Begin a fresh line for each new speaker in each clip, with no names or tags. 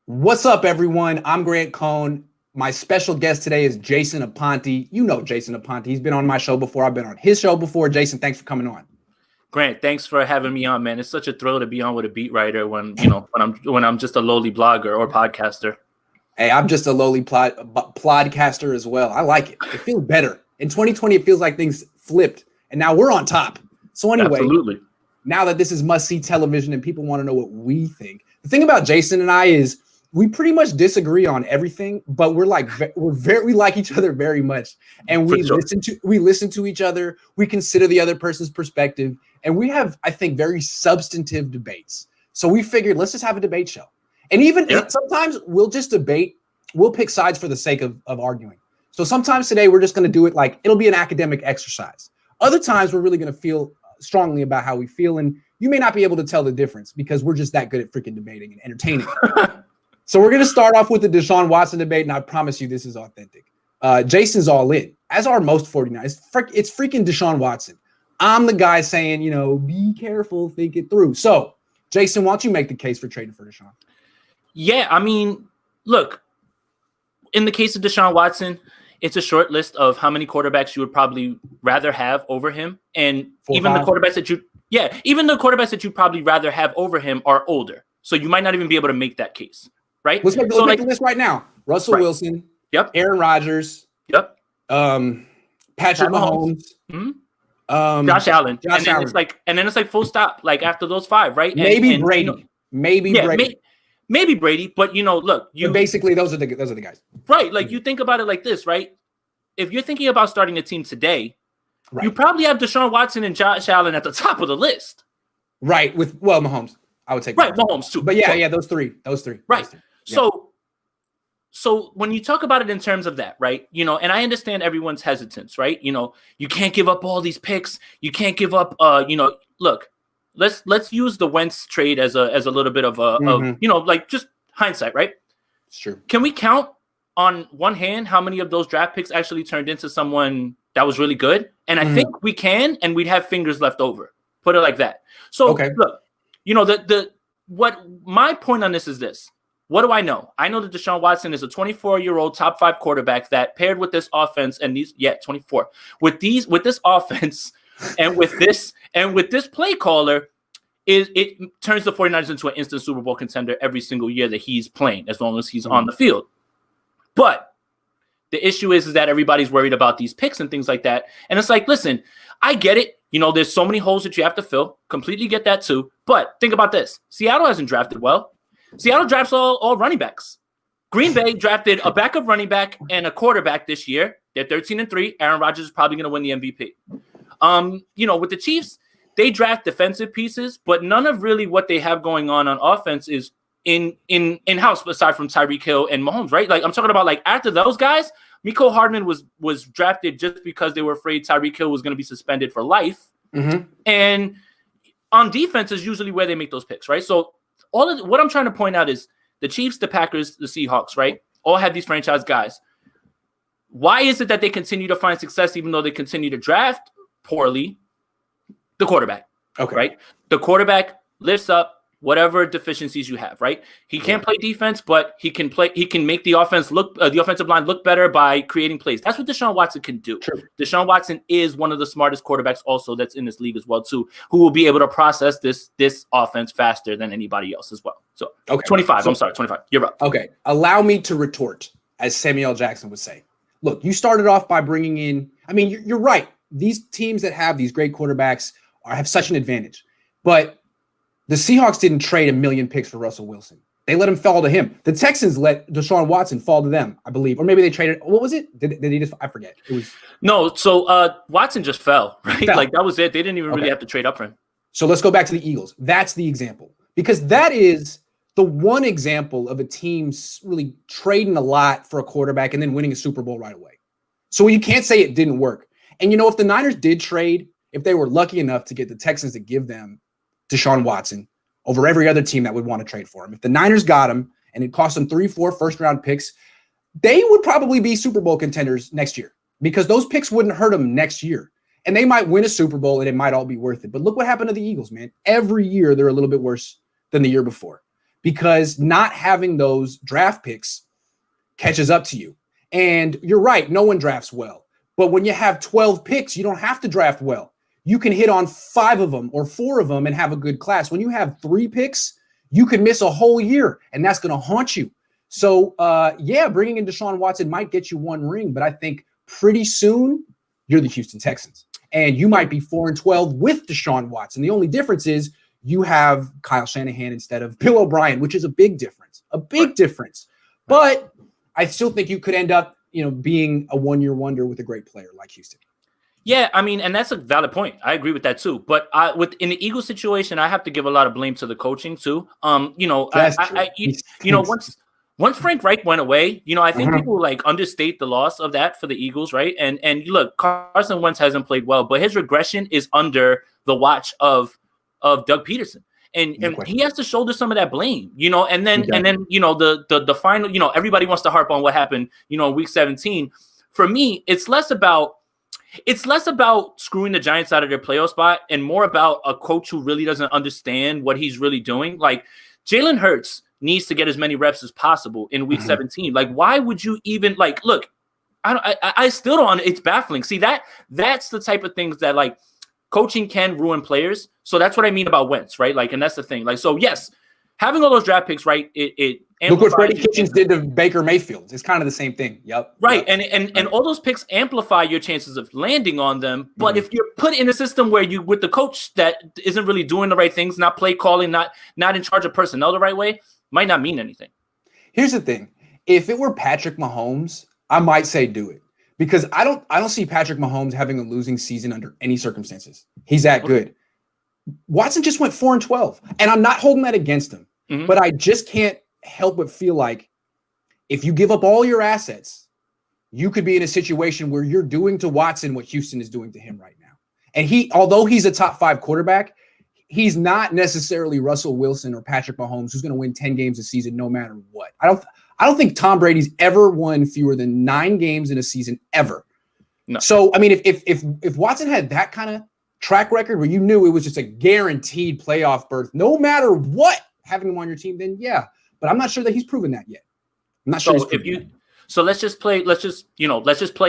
What's up, everyone? I'm Grant Cohn. My special guest today is Jason Aponte. You know Jason Aponte. He's been on my show before. I've been on his show before. Jason, thanks for coming on.
Grant, thanks for having me on, man. It's such a thrill to be on with a beat writer when I'm just a lowly blogger or podcaster.
Hey, I'm just a lowly plodcaster as well. I like it. It feels better. In 2020, it feels like things flipped, and now we're on top. So anyway,
Absolutely.
Now that this is must-see television and people want to know what we think, the thing about Jason and I is we pretty much disagree on everything, but we like each other very much, and we listen to each other. We consider the other person's perspective, and we have, I think, very substantive debates. So we figured let's just have a debate show, and even sometimes we'll just debate. We'll pick sides for the sake of arguing. So sometimes today we're just going to do it like it'll be an academic exercise. Other times we're really going to feel strongly about how we feel, and you may not be able to tell the difference because we're just that good at freaking debating and entertaining. So we're going to start off with the Deshaun Watson debate, and I promise you this is authentic. Jason's all in, as are most 49ers. It's freaking Deshaun Watson. I'm the guy saying, be careful, think it through. So, Jason, why don't you make the case for trading for Deshaun?
Yeah, I mean, look, in the case of Deshaun Watson, it's a short list of how many quarterbacks you would probably rather have over him. And even the quarterbacks that you'd probably rather have over him are older. So you might not even be able to make that case. Right?
Let's make the list right now. Russell Wilson.
Yep.
Aaron Rodgers.
Yep.
Patrick Mahomes.
Mm-hmm. Josh Allen. And then it's like full stop. Like after those five, right?
Maybe Brady.
Maybe Brady. But look,
basically those are the guys.
Right. Like you think about it like this, right? If you're thinking about starting a team today, you probably have Deshaun Watson and Josh Allen at the top of the list.
Right. With Mahomes. I would take
Mahomes too.
But yeah, those three. Right.
Those three. So when you talk about it in terms of that, right? And I understand everyone's hesitance, right? You can't give up all these picks. You can't give up look, let's use the Wentz trade as a little bit of like just hindsight, right?
Sure.
Can we count on one hand how many of those draft picks actually turned into someone that was really good? And I think we can, and we'd have fingers left over. Put it like that. So look, what my point on this is this. What do I know? I know that Deshaun Watson is a 24-year-old top 5 quarterback that paired with this offense and 24 with this offense and with this play caller it turns the 49ers into an instant Super Bowl contender every single year that he's playing, as long as he's on the field. But the issue is that everybody's worried about these picks and things like that. And it's like, listen, I get it. There's so many holes that you have to fill. Completely get that too. But think about this. Seattle hasn't drafted well. Seattle drafts all running backs. Green Bay drafted a backup running back and a quarterback this year. They're 13-3. Aaron Rodgers is probably going to win the MVP. With the Chiefs, they draft defensive pieces, but none of really what they have going on offense is in-house aside from Tyreek Hill and Mahomes, right? Like I'm talking about like after those guys, Mecole Hardman was drafted just because they were afraid Tyreek Hill was going to be suspended for life. Mm-hmm. And on defense is usually where they make those picks, right? So what I'm trying to point out is the Chiefs, the Packers, the Seahawks, right? All have these franchise guys. Why is it that they continue to find success even though they continue to draft poorly? The quarterback. Okay. Right? The quarterback lifts up whatever deficiencies you have, right? He can't play defense, but he can make the offensive line look better by creating plays. That's what Deshaun Watson can do. True. Deshaun Watson is one of the smartest quarterbacks also that's in this league as well too, who will be able to process this offense faster than anybody else as well. So 25. I'm sorry, 25. You're up.
Okay. Allow me to retort, as Samuel Jackson would say. Look, you started off by bringing in, you're right. These teams that have these great quarterbacks have such an advantage. But the Seahawks didn't trade 1 million picks for Russell Wilson. They let him fall to him. The Texans let Deshaun Watson fall to them, I believe. Or maybe they traded. What was it? Did he just? I forget. It was
no. So Watson just fell, right? Like that was it. They didn't even really have to trade up for him.
So let's go back to the Eagles. That's the example. Because that is the one example of a team really trading a lot for a quarterback and then winning a Super Bowl right away. So you can't say it didn't work. And if the Niners did trade, if they were lucky enough to get the Texans to give them Deshaun Watson over every other team that would want to trade for him. If the Niners got him and it cost them 3-4 first-round picks, they would probably be Super Bowl contenders next year because those picks wouldn't hurt them next year. And they might win a Super Bowl and it might all be worth it. But look what happened to the Eagles, man. Every year they're a little bit worse than the year before because not having those draft picks catches up to you. And you're right, no one drafts well. But when you have 12 picks, you don't have to draft well. You can hit on 5 of them or 4 of them and have a good class. When you have 3 picks, you could miss a whole year, and that's going to haunt you. So, bringing in Deshaun Watson might get you 1 ring, but I think pretty soon you're the Houston Texans, and you might be 4-12 with Deshaun Watson. The only difference is you have Kyle Shanahan instead of Bill O'Brien, which is a big difference, difference. But I still think you could end up, being a 1-year wonder with a great player like Houston.
Yeah, I mean, and that's a valid point. I agree with that too. But in the Eagles situation, I have to give a lot of blame to the coaching too. Once Frank Reich went away, I think people understate the loss of that for the Eagles, right? And look, Carson Wentz hasn't played well, but his regression is under the watch of Doug Peterson. And he has to shoulder some of that blame, and then the final, everybody wants to harp on what happened, in week 17. For me, it's less about screwing the Giants out of their playoff spot and more about a coach who really doesn't understand what he's really doing. Like Jalen Hurts needs to get as many reps as possible in week 17. Like, why would you even look, I still don't, it's baffling. See, that's the type of things that coaching can ruin players. So that's what I mean about Wentz, right? And that's the thing. So yes, having all those draft picks, right? It
look what Freddie Kitchens did to Baker Mayfield. It's kind of the same thing. Yep.
Right. And all those picks amplify your chances of landing on them. But if you're put in a system where you with the coach that isn't really doing the right things, not play calling, not in charge of personnel the right way, might not mean anything.
Here's the thing. If it were Patrick Mahomes, I might say do it. Because I don't see Patrick Mahomes having a losing season under any circumstances. He's that good. Watson just went 4-12, and I'm not holding that against him. But I just can't help but feel like if you give up all your assets, you could be in a situation where you're doing to Watson what Houston is doing to him right now. And although he's a top 5 quarterback, he's not necessarily Russell Wilson or Patrick Mahomes, who's going to win 10 games a season no matter what. I don't think Tom Brady's ever won fewer than 9 games in a season ever. No. So, I mean, if Watson had that kind of track record where you knew it was just a guaranteed playoff berth, no matter what, having him on your team, then yeah. But I'm not sure that he's proven that yet. I'm not sure.
So let's just play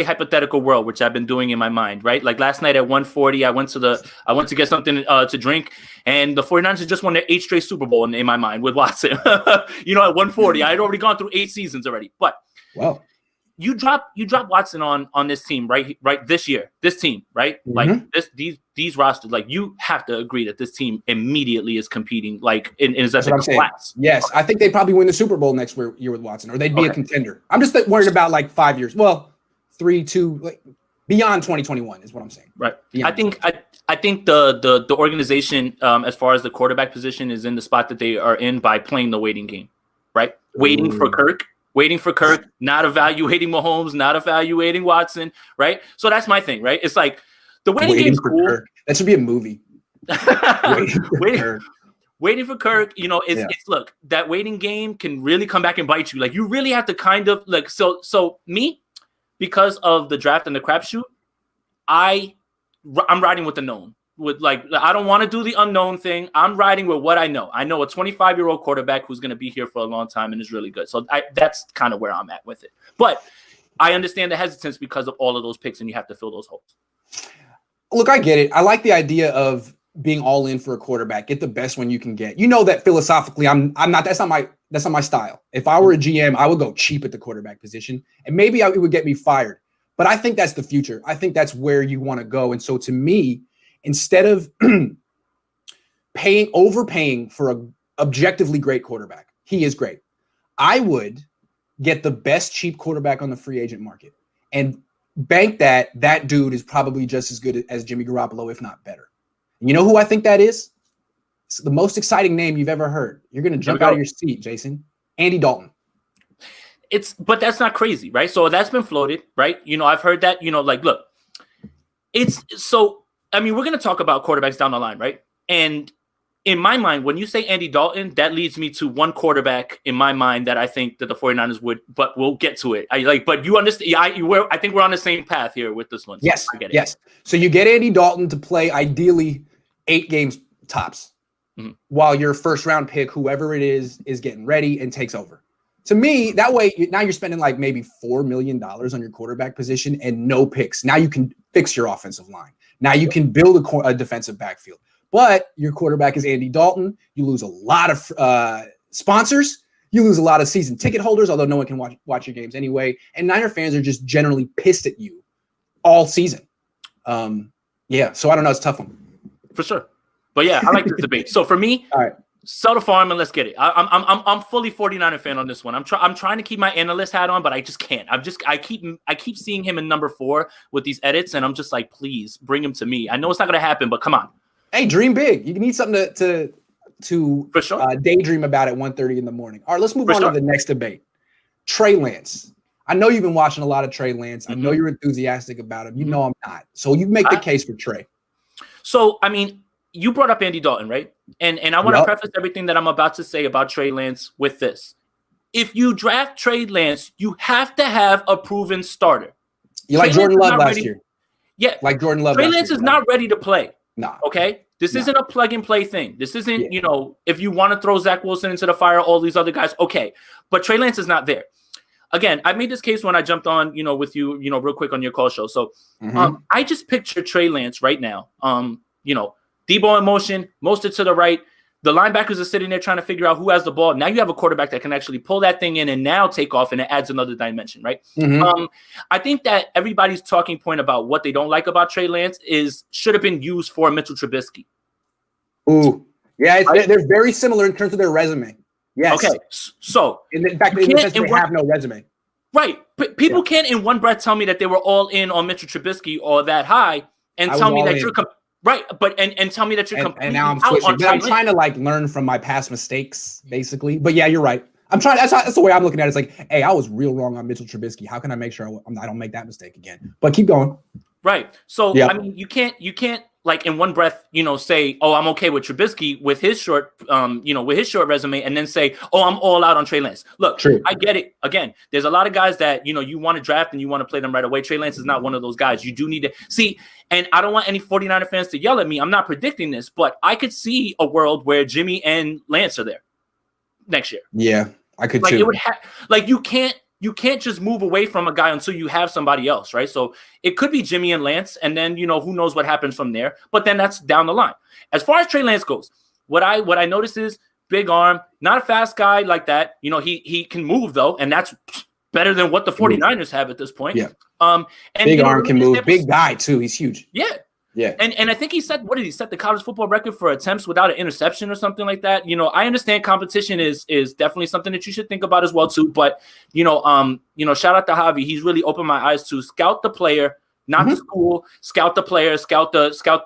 hypothetical world, which I've been doing in my mind, right? Like last night at 1:40, I went to get something to drink, and the 49ers had just won their 8th straight Super Bowl in my mind with Watson. At 1:40, I had already gone through 8 seasons already. But
wow.
You drop Watson on this team, right this year, this team, right? Like these rosters, you have to agree that this team immediately is competing is at the class.
Yes, okay. I think they'd probably win the Super Bowl next year with Watson, or they'd be a contender. I'm just worried about 5 years. Well, 3, 2, beyond 2021 is what I'm saying.
Right. I think the organization, as far as the quarterback position, is in the spot that they are in by playing the waiting game, right? Waiting for Kirk, not evaluating Mahomes, not evaluating Watson, right? So that's my thing, right? It's like the waiting game's cool.
Kirk. That should be a movie.
Waiting for Kirk, it's look, that waiting game can really come back and bite you. You really have to kind of so me, because of the draft and the crapshoot, I'm riding with the known. I don't want to do the unknown thing. I'm riding with what I know. I know a 25-year-old quarterback who's going to be here for a long time and is really good. So that's kind of where I'm at with it. But I understand the hesitance because of all of those picks, and you have to fill those holes.
Look, I get it. I like the idea of being all in for a quarterback. Get the best one you can get. That philosophically, I'm not. That's not my style. If I were a GM, I would go cheap at the quarterback position, and maybe it would get me fired. But I think that's the future. I think that's where you want to go. And so to me, instead of overpaying for an objectively great quarterback, he is great, I would get the best cheap quarterback on the free agent market and bank that dude is probably just as good as Jimmy Garoppolo, if not better. And you know who I think that is? It's the most exciting name you've ever heard. You're going to jump out of your seat, Jason. Andy Dalton.
But that's not crazy, right? So that's been floated, right? I've heard that, look, it's so, I mean, we're going to talk about quarterbacks down the line, right? And in my mind, when you say Andy Dalton, that leads me to one quarterback in my mind that I think that the 49ers would, but we'll get to it. But you understand, I think we're on the same path here with this one. So
yes,
I get it.
Yes. So you get Andy Dalton to play ideally 8 games tops. while your first round pick, whoever it is getting ready and takes over. To me, that way, now you're spending like maybe $4 million on your quarterback position and no picks. Now you can fix your offensive line. Now you can build a defensive backfield. But your quarterback is Andy Dalton. You lose a lot of sponsors. You lose a lot of season ticket holders, although no one can watch your games anyway. And Niner fans are just generally pissed at you all season. Yeah, so I don't know. It's a tough one.
For sure. But yeah, I like this debate. So for me,
all right,
sell the farm and let's get it. I'm fully 49er fan on this one. I'm trying to keep my analyst hat on, but I just can't. I keep seeing him in number 4 with these edits, and I'm just like, please bring him to me. I know it's not gonna happen, but come on.
Hey, dream big. You need something to
for sure.
Daydream about at 1:30 in the morning. All right, let's move on to the next debate. Trey Lance. I know you've been watching a lot of Trey Lance. I know you're enthusiastic about him. You know I'm not. So you make the case for Trey.
So, I mean, you brought up Andy Dalton, right? And I want to preface everything that I'm about to say about Trey Lance with this. If you draft Trey Lance, you have to have a proven starter.
You like Jordan Love last year.
Yeah.
Like Jordan Love.
Trey Lance is not ready to play.
Nah.
Okay? This isn't a plug-and-play thing. This isn't, if you want to throw Zach Wilson into the fire, all these other guys, okay. But Trey Lance is not there. Again, I made this case when I jumped on, with you, real quick on your call show. So I just picture Trey Lance right now. Debo in motion, Mostert to the right. The linebackers are sitting there trying to figure out who has the ball. Now you have a quarterback that can actually pull that thing in and now take off, and it adds another dimension, right? I think that everybody's talking point about what they don't like about Trey Lance should have been used for Mitchell Trubisky.
Ooh, yeah, they're very similar in terms of their resume. Yes.
Okay, so
in fact, they have no resume.
Right. People can't in one breath tell me that they were all in on Mitchell Trubisky or that high and tell me that you're right, but and tell me that you're completely
and now I'm switching. But I'm trying to learn from my past mistakes, basically. But yeah, you're right. I'm trying. That's the way I'm looking at it. It's like, hey, I was real wrong on Mitchell Trubisky. How can I make sure I don't make that mistake again? But keep going.
Right. So I mean, you can't in one breath, say, oh, I'm okay with Trubisky with his short, with his short resume, and then say, oh, I'm all out on Trey Lance. Look, I get it. Again, there's a lot of guys that, you want to draft and you want to play them right away. Trey Lance is not one of those guys. You do need to see, and I don't want any 49er fans to yell at me. I'm not predicting this, but I could see a world where Jimmy and Lance are there next year.
Yeah, I could too.
It would you can't just move away from a guy until you have somebody else, right? So it could be Jimmy and Lance, and then, who knows what happens from there. But then that's down the line. As far as Trey Lance goes, what I noticed is big arm, not a fast guy like that. He can move, though, and that's better than what the 49ers have at this point.
Yeah.
And
big arm can move. Big guy, too. He's huge.
Yeah.
Yeah.
And I think he said, what did he set the college football record for attempts without an interception or something like that? I understand competition is definitely something that you should think about as well too. But shout out to Javi. He's really opened my eyes to scout the player, not the school, scout the player, scout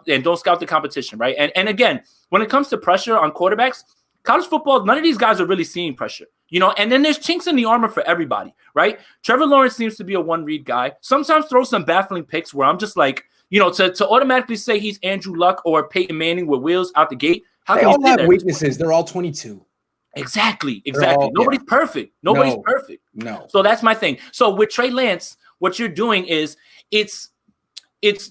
and don't scout the competition, right? And again, when it comes to pressure on quarterbacks, college football, none of these guys are really seeing pressure. And then there's chinks in the armor for everybody, right? Trevor Lawrence seems to be a one-read guy. Sometimes throw some baffling picks where I'm just like, to automatically say he's Andrew Luck or Peyton Manning with wheels out the gate.
They all have weaknesses. They're all 22.
Exactly. Nobody's perfect. Nobody's perfect.
No.
So that's my thing. So with Trey Lance, what you're doing is it's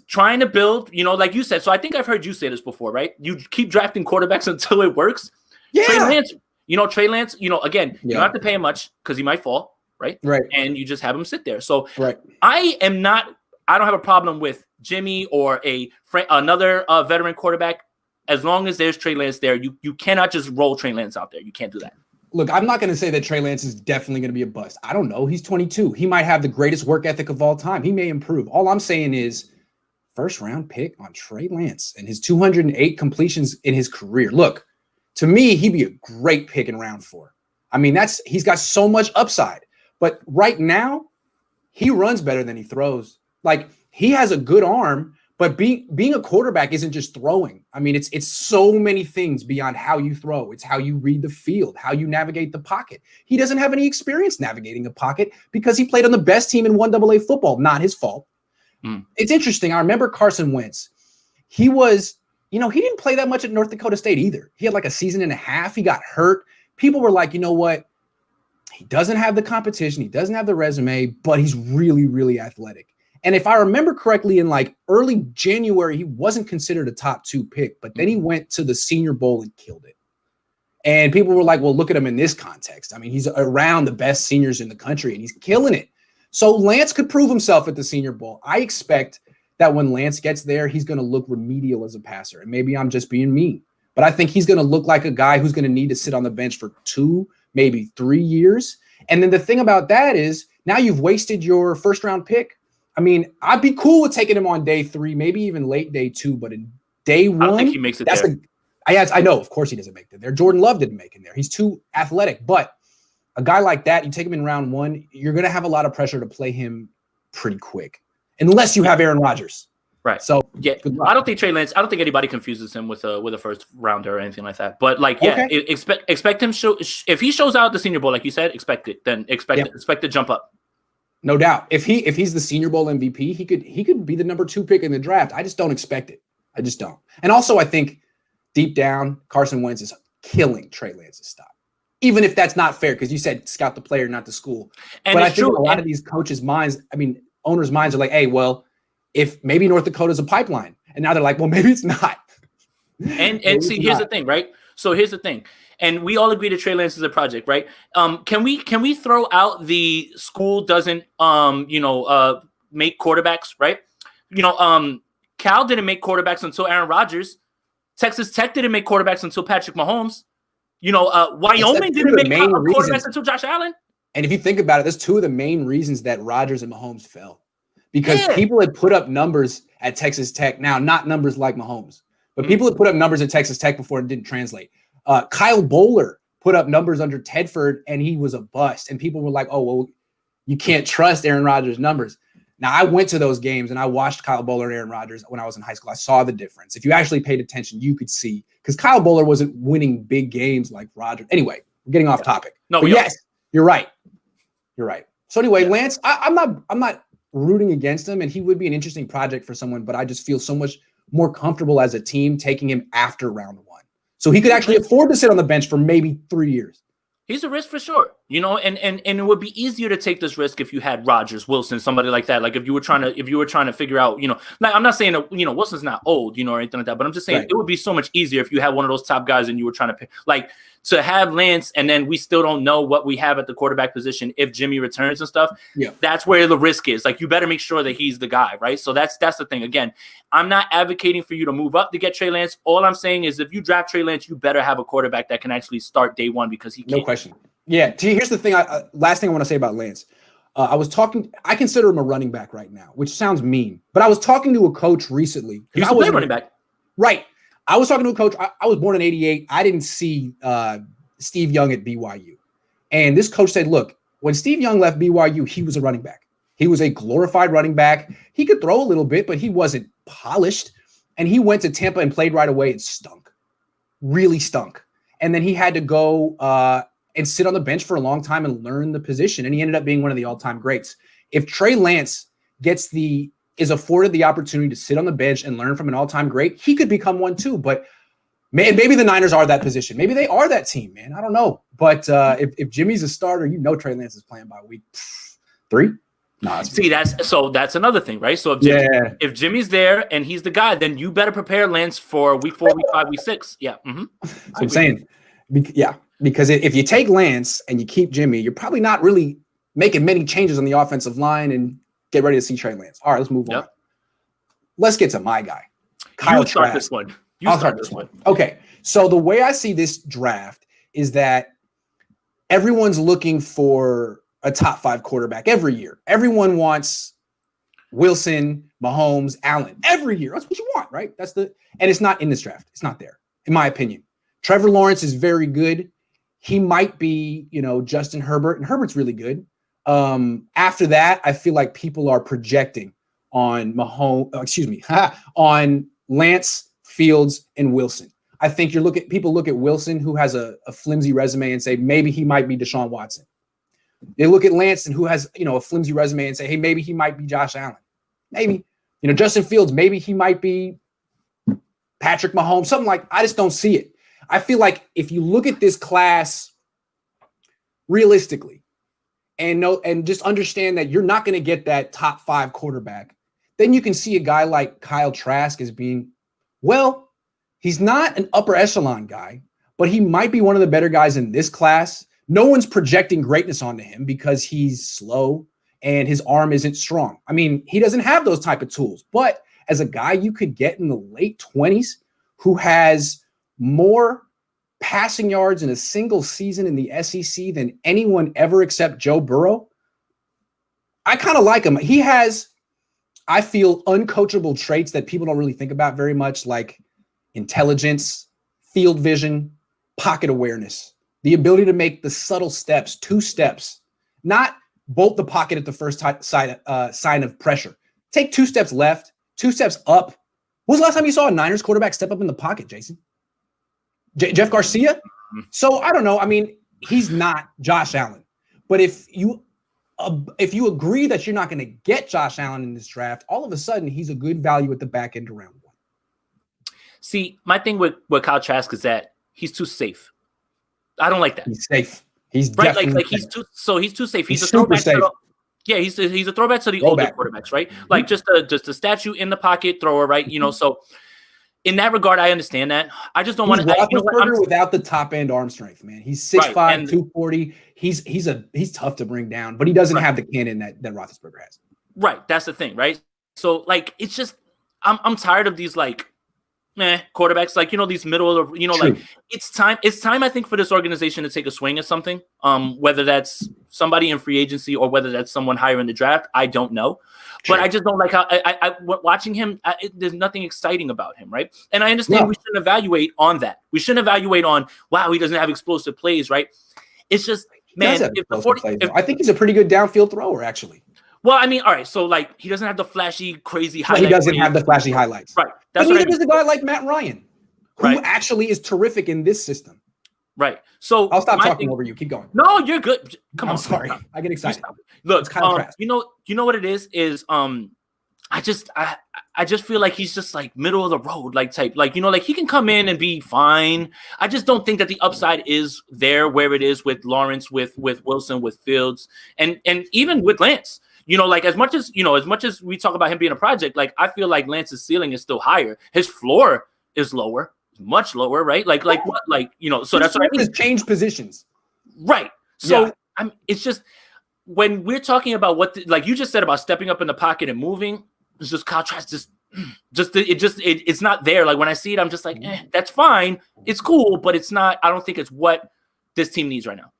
trying to build, like you said. So I think I've heard you say this before, right? You keep drafting quarterbacks until it works.
Yeah.
Trey Lance, again, you don't have to pay him much because he might fall, right?
Right.
And you just have him sit there. So
right.
I don't have a problem with Jimmy or another veteran quarterback as long as there's Trey Lance there. You cannot just roll Trey Lance out there. You can't do that.
Look, I'm not going to say that Trey Lance is definitely going to be a bust. I don't know. He's 22. He might have the greatest work ethic of all time. He may improve. All I'm saying is first-round pick on Trey Lance and his 208 completions in his career. Look, to me, he'd be a great pick in round 4. I mean, he's got so much upside. But right now, he runs better than he throws. Like, he has a good arm, but being a quarterback isn't just throwing. I mean, it's so many things beyond how you throw. It's how you read the field, how you navigate the pocket. He doesn't have any experience navigating a pocket because he played on the best team in 1AA football. Not his fault. It's interesting. I remember Carson Wentz. He was, he didn't play that much at North Dakota State either. He had like a season and a half. He got hurt. People were like, you know what? He doesn't have the competition. He doesn't have the resume, but he's really, really athletic. And if I remember correctly, in like early January, he wasn't considered a top 2 pick, but then he went to the Senior Bowl and killed it. And people were like, well, look at him in this context. I mean, he's around the best seniors in the country and he's killing it. So Lance could prove himself at the Senior Bowl. I expect that when Lance gets there, he's going to look remedial as a passer. And maybe I'm just being mean, but I think he's going to look like a guy who's going to need to sit on the bench for 2, maybe 3 years. And then the thing about that is now you've wasted your first round pick. I mean, I'd be cool with taking him on day 3, maybe even late day 2, but in day 1,
I don't think he makes it there.
I know, of course he doesn't make it there. Jordan Love didn't make it there. He's too athletic. But a guy like that, you take him in round 1, you're going to have a lot of pressure to play him pretty quick, unless you have Aaron Rodgers.
Right.
So
yeah, I don't think Trey Lance. I don't think anybody confuses him with a first rounder or anything like that. But like, yeah, okay. expect him if he shows out at the Senior Bowl, like you said, expect it. Then expect to jump up.
No doubt. If he's the Senior Bowl MVP, he could be the number 2 pick in the draft. I just don't expect it. I just don't. And also, I think deep down, Carson Wentz is killing Trey Lance's stock. Even if that's not fair, because you said scout the player, not the school. And but I think a lot of these coaches' minds, owners' minds are like, hey, well, if maybe North Dakota's a pipeline. And now they're like, well, maybe it's not.
And see, here's the thing, right? So here's the thing. And we all agree that Trey Lance is a project, right? Can we throw out the school doesn't make quarterbacks, right? Cal didn't make quarterbacks until Aaron Rodgers. Texas Tech didn't make quarterbacks until Patrick Mahomes. Wyoming didn't make quarterbacks until Josh Allen.
And if you think about it, that's 2 of the main reasons that Rodgers and Mahomes fell. Because people had put up numbers at Texas Tech. Now, not numbers like Mahomes, but people had put up numbers at Texas Tech before it didn't translate. Kyle Bowler put up numbers under Tedford, and he was a bust. And people were like, oh, well, you can't trust Aaron Rodgers' numbers. Now, I went to those games, and I watched Kyle Bowler and Aaron Rodgers when I was in high school. I saw the difference. If you actually paid attention, you could see. Because Kyle Bowler wasn't winning big games like Rodgers. Anyway, we're getting off topic. No, but yes, you're right. You're right. So anyway, Lance, I'm not rooting against him, and he would be an interesting project for someone, but I just feel so much more comfortable as a team taking him after round 1. So he could actually afford to sit on the bench for maybe 3 years.
He's a risk for sure, and it would be easier to take this risk if you had Rodgers, Wilson, somebody like that. Like if you were trying to figure out, I'm not saying that, Wilson's not old, or anything like that, but I'm just saying It would be so much easier if you had one of those top guys and you were trying to pick, like to have Lance, and then we still don't know what we have at the quarterback position if Jimmy returns and stuff. Yeah, that's where the risk is. Like you better make sure that he's the guy, right? So that's the thing. Again, I'm not advocating for you to move up to get Trey Lance. All I'm saying is if you draft Trey Lance, you better have a quarterback that can actually start day 1 because he can't.
No question. Yeah. Here's the thing. Last thing I want to say about Lance. I consider him a running back right now, which sounds mean, but I was talking to a coach recently.
He used to play running back.
Right. I was talking to a coach. I was born in 88. I didn't see Steve Young at BYU. And this coach said, look, when Steve Young left BYU, he was a running back. He was a glorified running back. He could throw a little bit, but he wasn't polished. And he went to Tampa and played right away and stunk. Really stunk. And then he had to go and sit on the bench for a long time and learn the position. And he ended up being one of the all-time greats. If Trey Lance is afforded the opportunity to sit on the bench and learn from an all-time great, he could become one too. But maybe the Niners are that position. Maybe they are that team, man. I don't know. But if Jimmy's a starter, Trey Lance is playing by week 3. No,
see, that's another thing, right? So if Jimmy's there and he's the guy, then you better prepare Lance for week 4, week 5, week 6. Yeah. Mm-hmm.
So I'm saying, because if you take Lance and you keep Jimmy, you're probably not really making many changes on the offensive line and get ready to see Trey Lance. All right, let's move on. Let's get to my guy, Kyle Trask.
Start this one. I'll start this one.
Okay, so the way I see this draft is that everyone's looking for a top 5 quarterback every year. Everyone wants Wilson, Mahomes, Allen every year. That's what you want, right? And it's not in this draft. It's not there, in my opinion. Trevor Lawrence is very good. He might be, Justin Herbert, and Herbert's really good. After that, I feel like people are projecting on on Lance, Fields, and Wilson. I think people look at Wilson, who has a flimsy resume, and say maybe he might be Deshaun Watson. They look at Lance, and who has a flimsy resume, and say, hey, maybe he might be Josh Allen. Maybe Justin Fields, maybe he might be Patrick Mahomes. Something like I just don't see it. I feel like if you look at this class realistically, and just understand that you're not going to get that top 5 quarterback, then you can see a guy like Kyle Trask as being, well, he's not an upper echelon guy, but he might be one of the better guys in this class. No one's projecting greatness onto him because he's slow and his arm isn't strong. I mean, he doesn't have those type of tools, but as a guy you could get in the late 20s who has more passing yards in a single season in the SEC than anyone ever except Joe Burrow, I kind of like him. He has, I feel, uncoachable traits that people don't really think about very much, like intelligence, field vision, pocket awareness, the ability to make the subtle steps, 2 steps, not bolt the pocket at the first sign of pressure. Take 2 steps left, 2 steps up. When was the last time you saw a Niners quarterback step up in the pocket, Jason? Jeff Garcia? So I don't know. I mean, he's not Josh Allen. But if you agree that you're not going to get Josh Allen in this draft, all of a sudden he's a good value at the back end of round 1.
See, my thing with Kyle Trask is that he's too safe. I don't like that.
He's safe. He's
right.
Definitely
he's too safe. He's a
super
throwback.
safe.
He's a throwback to the older quarterbacks, right? Mm-hmm. Like just a statue in the pocket thrower, right? You know, so in that regard, I understand that. I just don't want to.
Roethlisberger without the top end arm strength, man. He's 6'5", 240. He's tough to bring down, but he doesn't have the cannon that Roethlisberger has.
Right, that's the thing, right? So like, it's just I'm tired of these like quarterbacks, like, you know, these middle of, you know, True. Like it's time I think for this organization to take a swing at something, whether that's somebody in free agency or whether that's someone higher in the draft. I don't know. True. But I just don't like how I watching him. There's nothing exciting about him, right? And I understand we shouldn't evaluate on that. We shouldn't evaluate on, wow, he doesn't have explosive plays, right? It's just, man,
I think he's a pretty good downfield thrower, actually.
Well, I mean, all right, so like he doesn't have the flashy, crazy highlights.
He doesn't have the flashy highlights.
Right.
That's but neither does a guy like Matt Ryan, who actually is terrific in this system.
Right. So
I'll stop talking over you. Keep going.
No, you're good. Come on.
I'm sorry. I get excited.
Look, you know what it is I just feel like he's just like middle of the road, like type, like, you know, like he can come in and be fine. I just don't think that the upside is there where it is with Lawrence, with Wilson, with Fields, and even with Lance. You know, like as much as we talk about him being a project, like I feel like Lance's ceiling is still higher. His floor is lower, much lower, right? Like what? Like, you know, so that's what I mean.
Change positions.
Right. So it's just when we're talking about like you just said about stepping up in the pocket and moving, it's just Kyle Trask it's not there. Like when I see it, I'm just like, that's fine. It's cool, but it's not, I don't think it's what this team needs right now.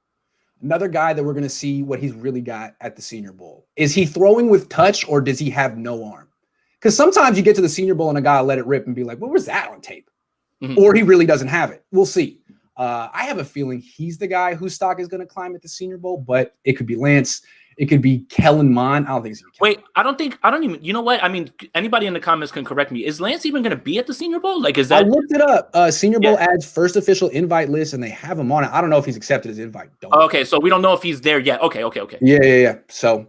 Another guy that we're going to see what he's really got at the Senior Bowl. Is he throwing with touch or does he have no arm? Because sometimes you get to the Senior Bowl and a guy will let it rip and be like, what was that on tape? Mm-hmm. Or he really doesn't have it. We'll see. I have a feeling he's the guy whose stock is going to climb at the Senior Bowl, but it could be Lance. It could be Kellen Mond. I don't think it's going to be
Kellen. Wait, I don't even, you know what? I mean, anybody in the comments can correct me. Is Lance even going to be at the Senior Bowl? Like, is that?
I looked it up. Senior Bowl adds first official invite list, and they have him on it. I don't know if he's accepted his invite.
Okay, so we don't know if he's there yet. Okay.
Yeah. So,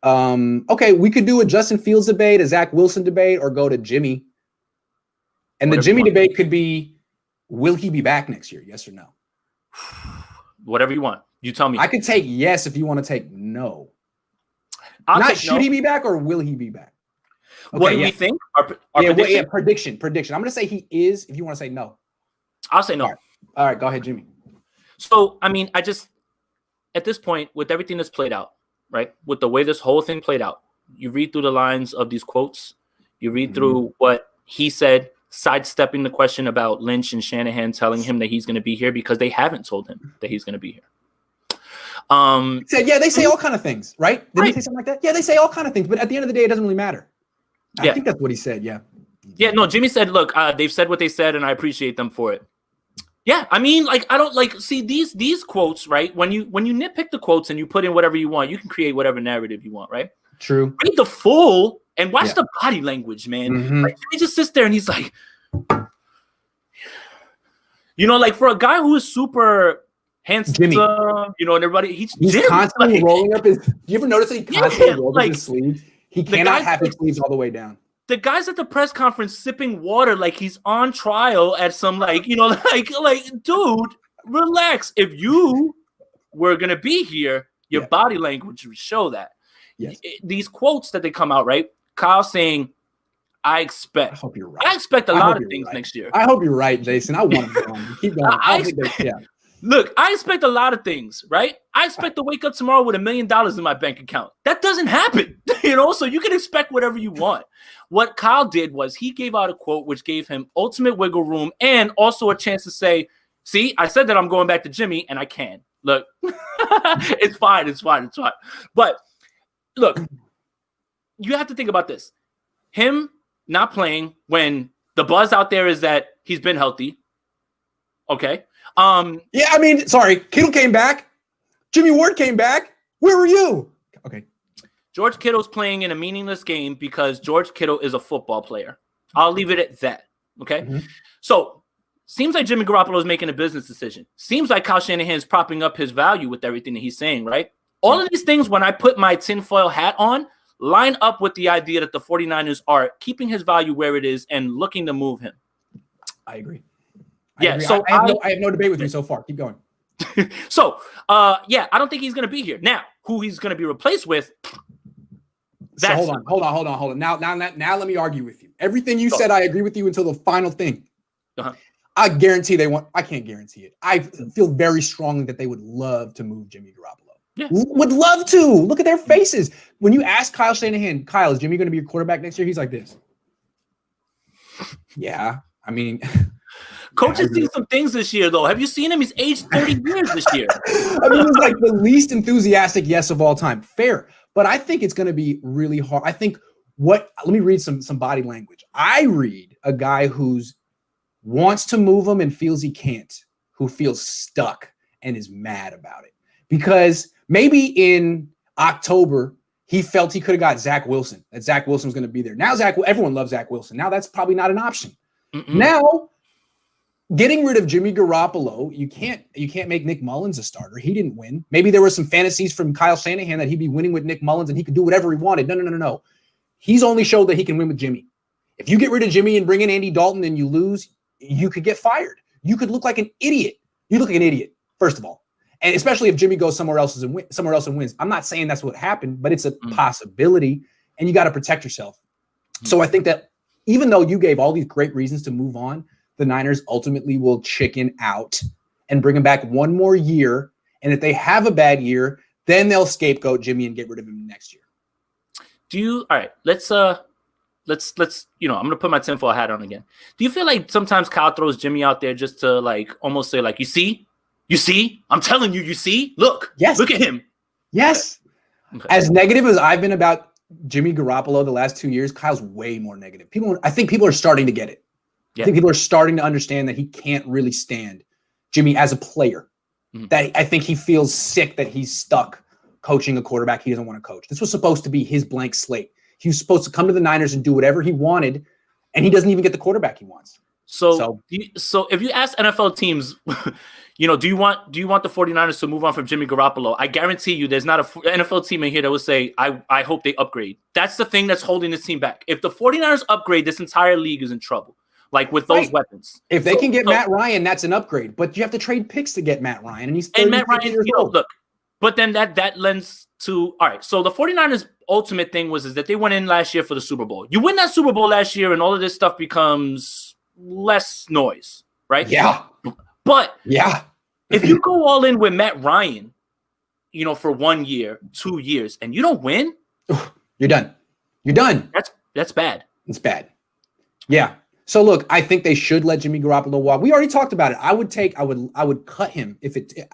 okay, we could do a Justin Fields debate, a Zach Wilson debate, or go to Jimmy. And the Jimmy debate could be, will he be back next year? Yes or no?
Whatever you want. You tell me.
I could take yes if you want to take no. Should he be back or will he be back?
Okay, what do we think? Our
prediction. I'm going to say he is if you want to say no.
I'll say no.
All right, go ahead, Jimmy.
So, I mean, at this point, with everything that's played out, right, with the way this whole thing played out, you read through the lines of these quotes, you read through what he said, sidestepping the question about Lynch and Shanahan telling him that he's going to be here because they haven't told him that he's going to be here.
They say all kind of things, right? Didn't they say something like that? Yeah, they say all kind of things, but at the end of the day, it doesn't really matter. I think that's what he said. Yeah.
Yeah. No, Jimmy said, "Look, they've said what they said, and I appreciate them for it." Yeah, I mean, like I don't like see these quotes, right? When you nitpick the quotes and you put in whatever you want, you can create whatever narrative you want, right?
True.
Read the full and watch the body language, man. Mm-hmm. Like he just sits there and he's like, you know, like for a guy who is super handsome, Jimmy. You know, and everybody, he's
constantly rolling up his. Do you ever notice that he constantly rolls up his sleeves? He cannot have his sleeves all the way down.
The guy's at the press conference sipping water like he's on trial at some like, you know, like dude, relax. If you were gonna be here, Your body language would show that.
Yes.
These quotes that they come out, right? Kyle saying, I
hope you're right.
I expect a lot of things next year.
I hope you're right, Jason. I want to go on. Keep going.
Look, I expect a lot of things, right? I expect to wake up tomorrow with $1 million in my bank account. That doesn't happen, so you can expect whatever you want. What Kyle did was he gave out a quote which gave him ultimate wiggle room and also a chance to say, see, I said that I'm going back to Jimmy and I can. Look, it's fine. But look, you have to think about this. Him not playing when the buzz out there is that he's been healthy. Okay.
Yeah, I mean, sorry. Kittle came back. Jimmy Ward came back. Where were you? Okay.
George Kittle's playing in a meaningless game because George Kittle is a football player. I'll leave it at that. Okay. Mm-hmm. So seems like Jimmy Garoppolo is making a business decision. Seems like Kyle Shanahan's propping up his value with everything that he's saying, right? All of these things, when I put my tinfoil hat on, line up with the idea that the 49ers are keeping his value where it is and looking to move him.
I agree.
So
I have no debate with you so far. Keep going.
So, I don't think he's going to be here. Now, who he's going to be replaced with.
So hold on. Now let me argue with you. Everything you said, I agree with you until the final thing.
Uh-huh.
I guarantee I can't guarantee it. I feel very strongly that they would love to move Jimmy Garoppolo.
Yeah.
Would love to. Look at their faces. When you ask Kyle Shanahan, Kyle, is Jimmy going to be your quarterback next year? He's like this. Yeah. I mean,
Coach has seen some things this year, though. Have you seen him? He's aged 30 years this year.
I mean, he's like the least enthusiastic yes of all time. Fair. But I think it's going to be really hard. I think let me read some body language. I read a guy who's wants to move him and feels he can't, who feels stuck and is mad about it. Because maybe in October, he felt he could have got Zach Wilson, that Zach Wilson was going to be there. Now everyone loves Zach Wilson. Now that's probably not an option. Mm-mm. Now, getting rid of Jimmy Garoppolo, you can't make Nick Mullins a starter. He didn't win. Maybe there were some fantasies from Kyle Shanahan that he'd be winning with Nick Mullins and he could do whatever he wanted. No. He's only showed that he can win with Jimmy. If you get rid of Jimmy and bring in Andy Dalton and you lose, you could get fired. You could look like an idiot. You look like an idiot, first of all. And especially if Jimmy goes somewhere else and wins. I'm not saying that's what happened, but it's a possibility, and you got to protect yourself. So I think that even though you gave all these great reasons to move on, the Niners ultimately will chicken out and bring him back one more year. And if they have a bad year, then they'll scapegoat Jimmy and get rid of him next year.
All right, let's I'm going to put my tinfoil hat on again. Do you feel like sometimes Kyle throws Jimmy out there just to like almost say like, you see, I'm telling you, you see, look at him.
Yes. Okay. As negative as I've been about Jimmy Garoppolo the last 2 years, Kyle's way more negative. I think people are starting to get it. Yeah. I think people are starting to understand that he can't really stand Jimmy as a player. Mm-hmm. That I think he feels sick that he's stuck coaching a quarterback he doesn't want to coach. This was supposed to be his blank slate. He was supposed to come to the Niners and do whatever he wanted, and he doesn't even get the quarterback he wants.
So if you ask NFL teams, do you want the 49ers to move on from Jimmy Garoppolo? I guarantee you there's not an NFL team in here that would say, I hope they upgrade. That's the thing that's holding this team back. If the 49ers upgrade, this entire league is in trouble, like with those weapons.
If they can get Matt Ryan, that's an upgrade. But you have to trade picks to get Matt Ryan, and he's 30
Matt Ryan,
years old.
Look, but then that lends to, all right, so the 49ers ultimate thing is that they went in last year for the Super Bowl. You win that Super Bowl last year, and all of this stuff becomes less noise, right?
Yeah.
But if you go all in with Matt Ryan, for 1 year, 2 years, and you don't win,
you're done.
That's bad.
It's bad. Yeah. So look, I think they should let Jimmy Garoppolo walk. We already talked about it. I would cut him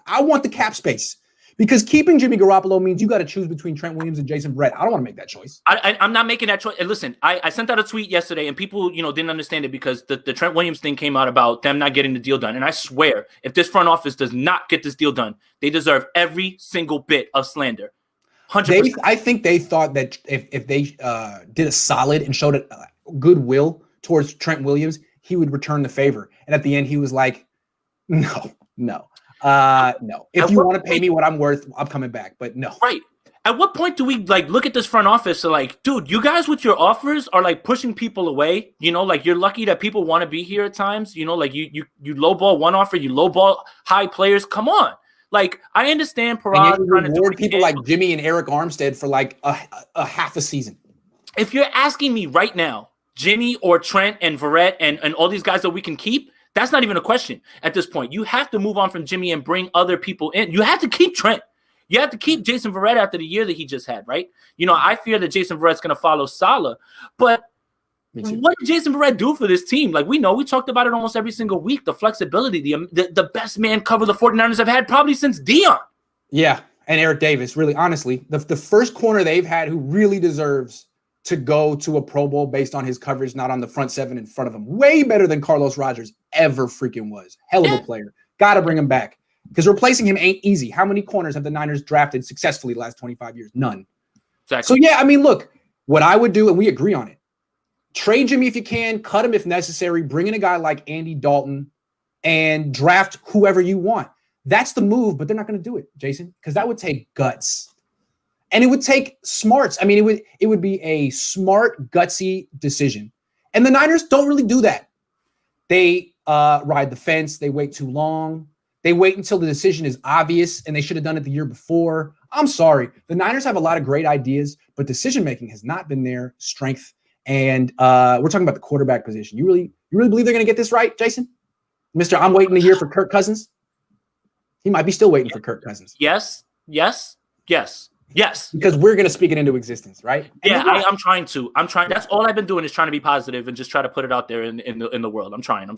I want the cap space. Because keeping Jimmy Garoppolo means you got to choose between Trent Williams and Jason Verrett. I don't want to make that choice.
I'm not making that choice. And listen, I sent out a tweet yesterday, and people, didn't understand it because the Trent Williams thing came out about them not getting the deal done. And I swear, if this front office does not get this deal done, they deserve every single bit of slander. 100%.
I think they thought that if they did a solid and showed goodwill towards Trent Williams, he would return the favor. And at the end, he was like, no. No. If you want to pay me what I'm worth, I'm coming back. But no.
Right. At what point do we look at this front office and dude, you guys with your offers are pushing people away? You're lucky that people want to be here at times. You lowball one offer, you lowball high players. Come on. Like, I understand
And
Parag
you
trying to do
reward people like Jimmy and Eric Armstead for like a half a season.
If you're asking me right now, Jimmy or Trent and Verrett and all these guys that we can keep, that's not even a question at this point. You have to move on from Jimmy and bring other people in. You have to keep Trent. You have to keep Jason Verrett after the year that he just had, right? You know, I fear that Jason Verrett's going to follow Saleh. But what did Jason Verrett do for this team? Like, we talked about it almost every single week, the flexibility, the best man cover the 49ers have had probably since Desean.
Yeah, and Eric Davis, really, honestly. The first corner they've had who really deserves to go to a Pro Bowl based on his coverage, not on the front seven in front of him. Way better than Carlos Rogers ever freaking was. Hell of a player. Got to bring him back because replacing him ain't easy. How many corners have the Niners drafted successfully the last 25 years? None. Exactly. So, yeah, I mean, look, what I would do, and we agree on it, trade Jimmy if you can, cut him if necessary, bring in a guy like Andy Dalton, and draft whoever you want. That's the move, but they're not going to do it, Jason, because that would take guts. And it would take smarts. I mean, it would be a smart, gutsy decision. And the Niners don't really do that. They ride the fence. They wait too long. They wait until the decision is obvious, and they should have done it the year before. I'm sorry. The Niners have a lot of great ideas, but decision-making has not been their strength. And we're talking about the quarterback position. You really believe they're going to get this right, Jason? Mr. I'm waiting to hear for Kirk Cousins. He might be still waiting for Kirk Cousins.
Yes.
Because we're going to speak it into existence, right?
And I'm trying to. That's all I've been doing is trying to be positive and just try to put it out there in the world. I'm trying.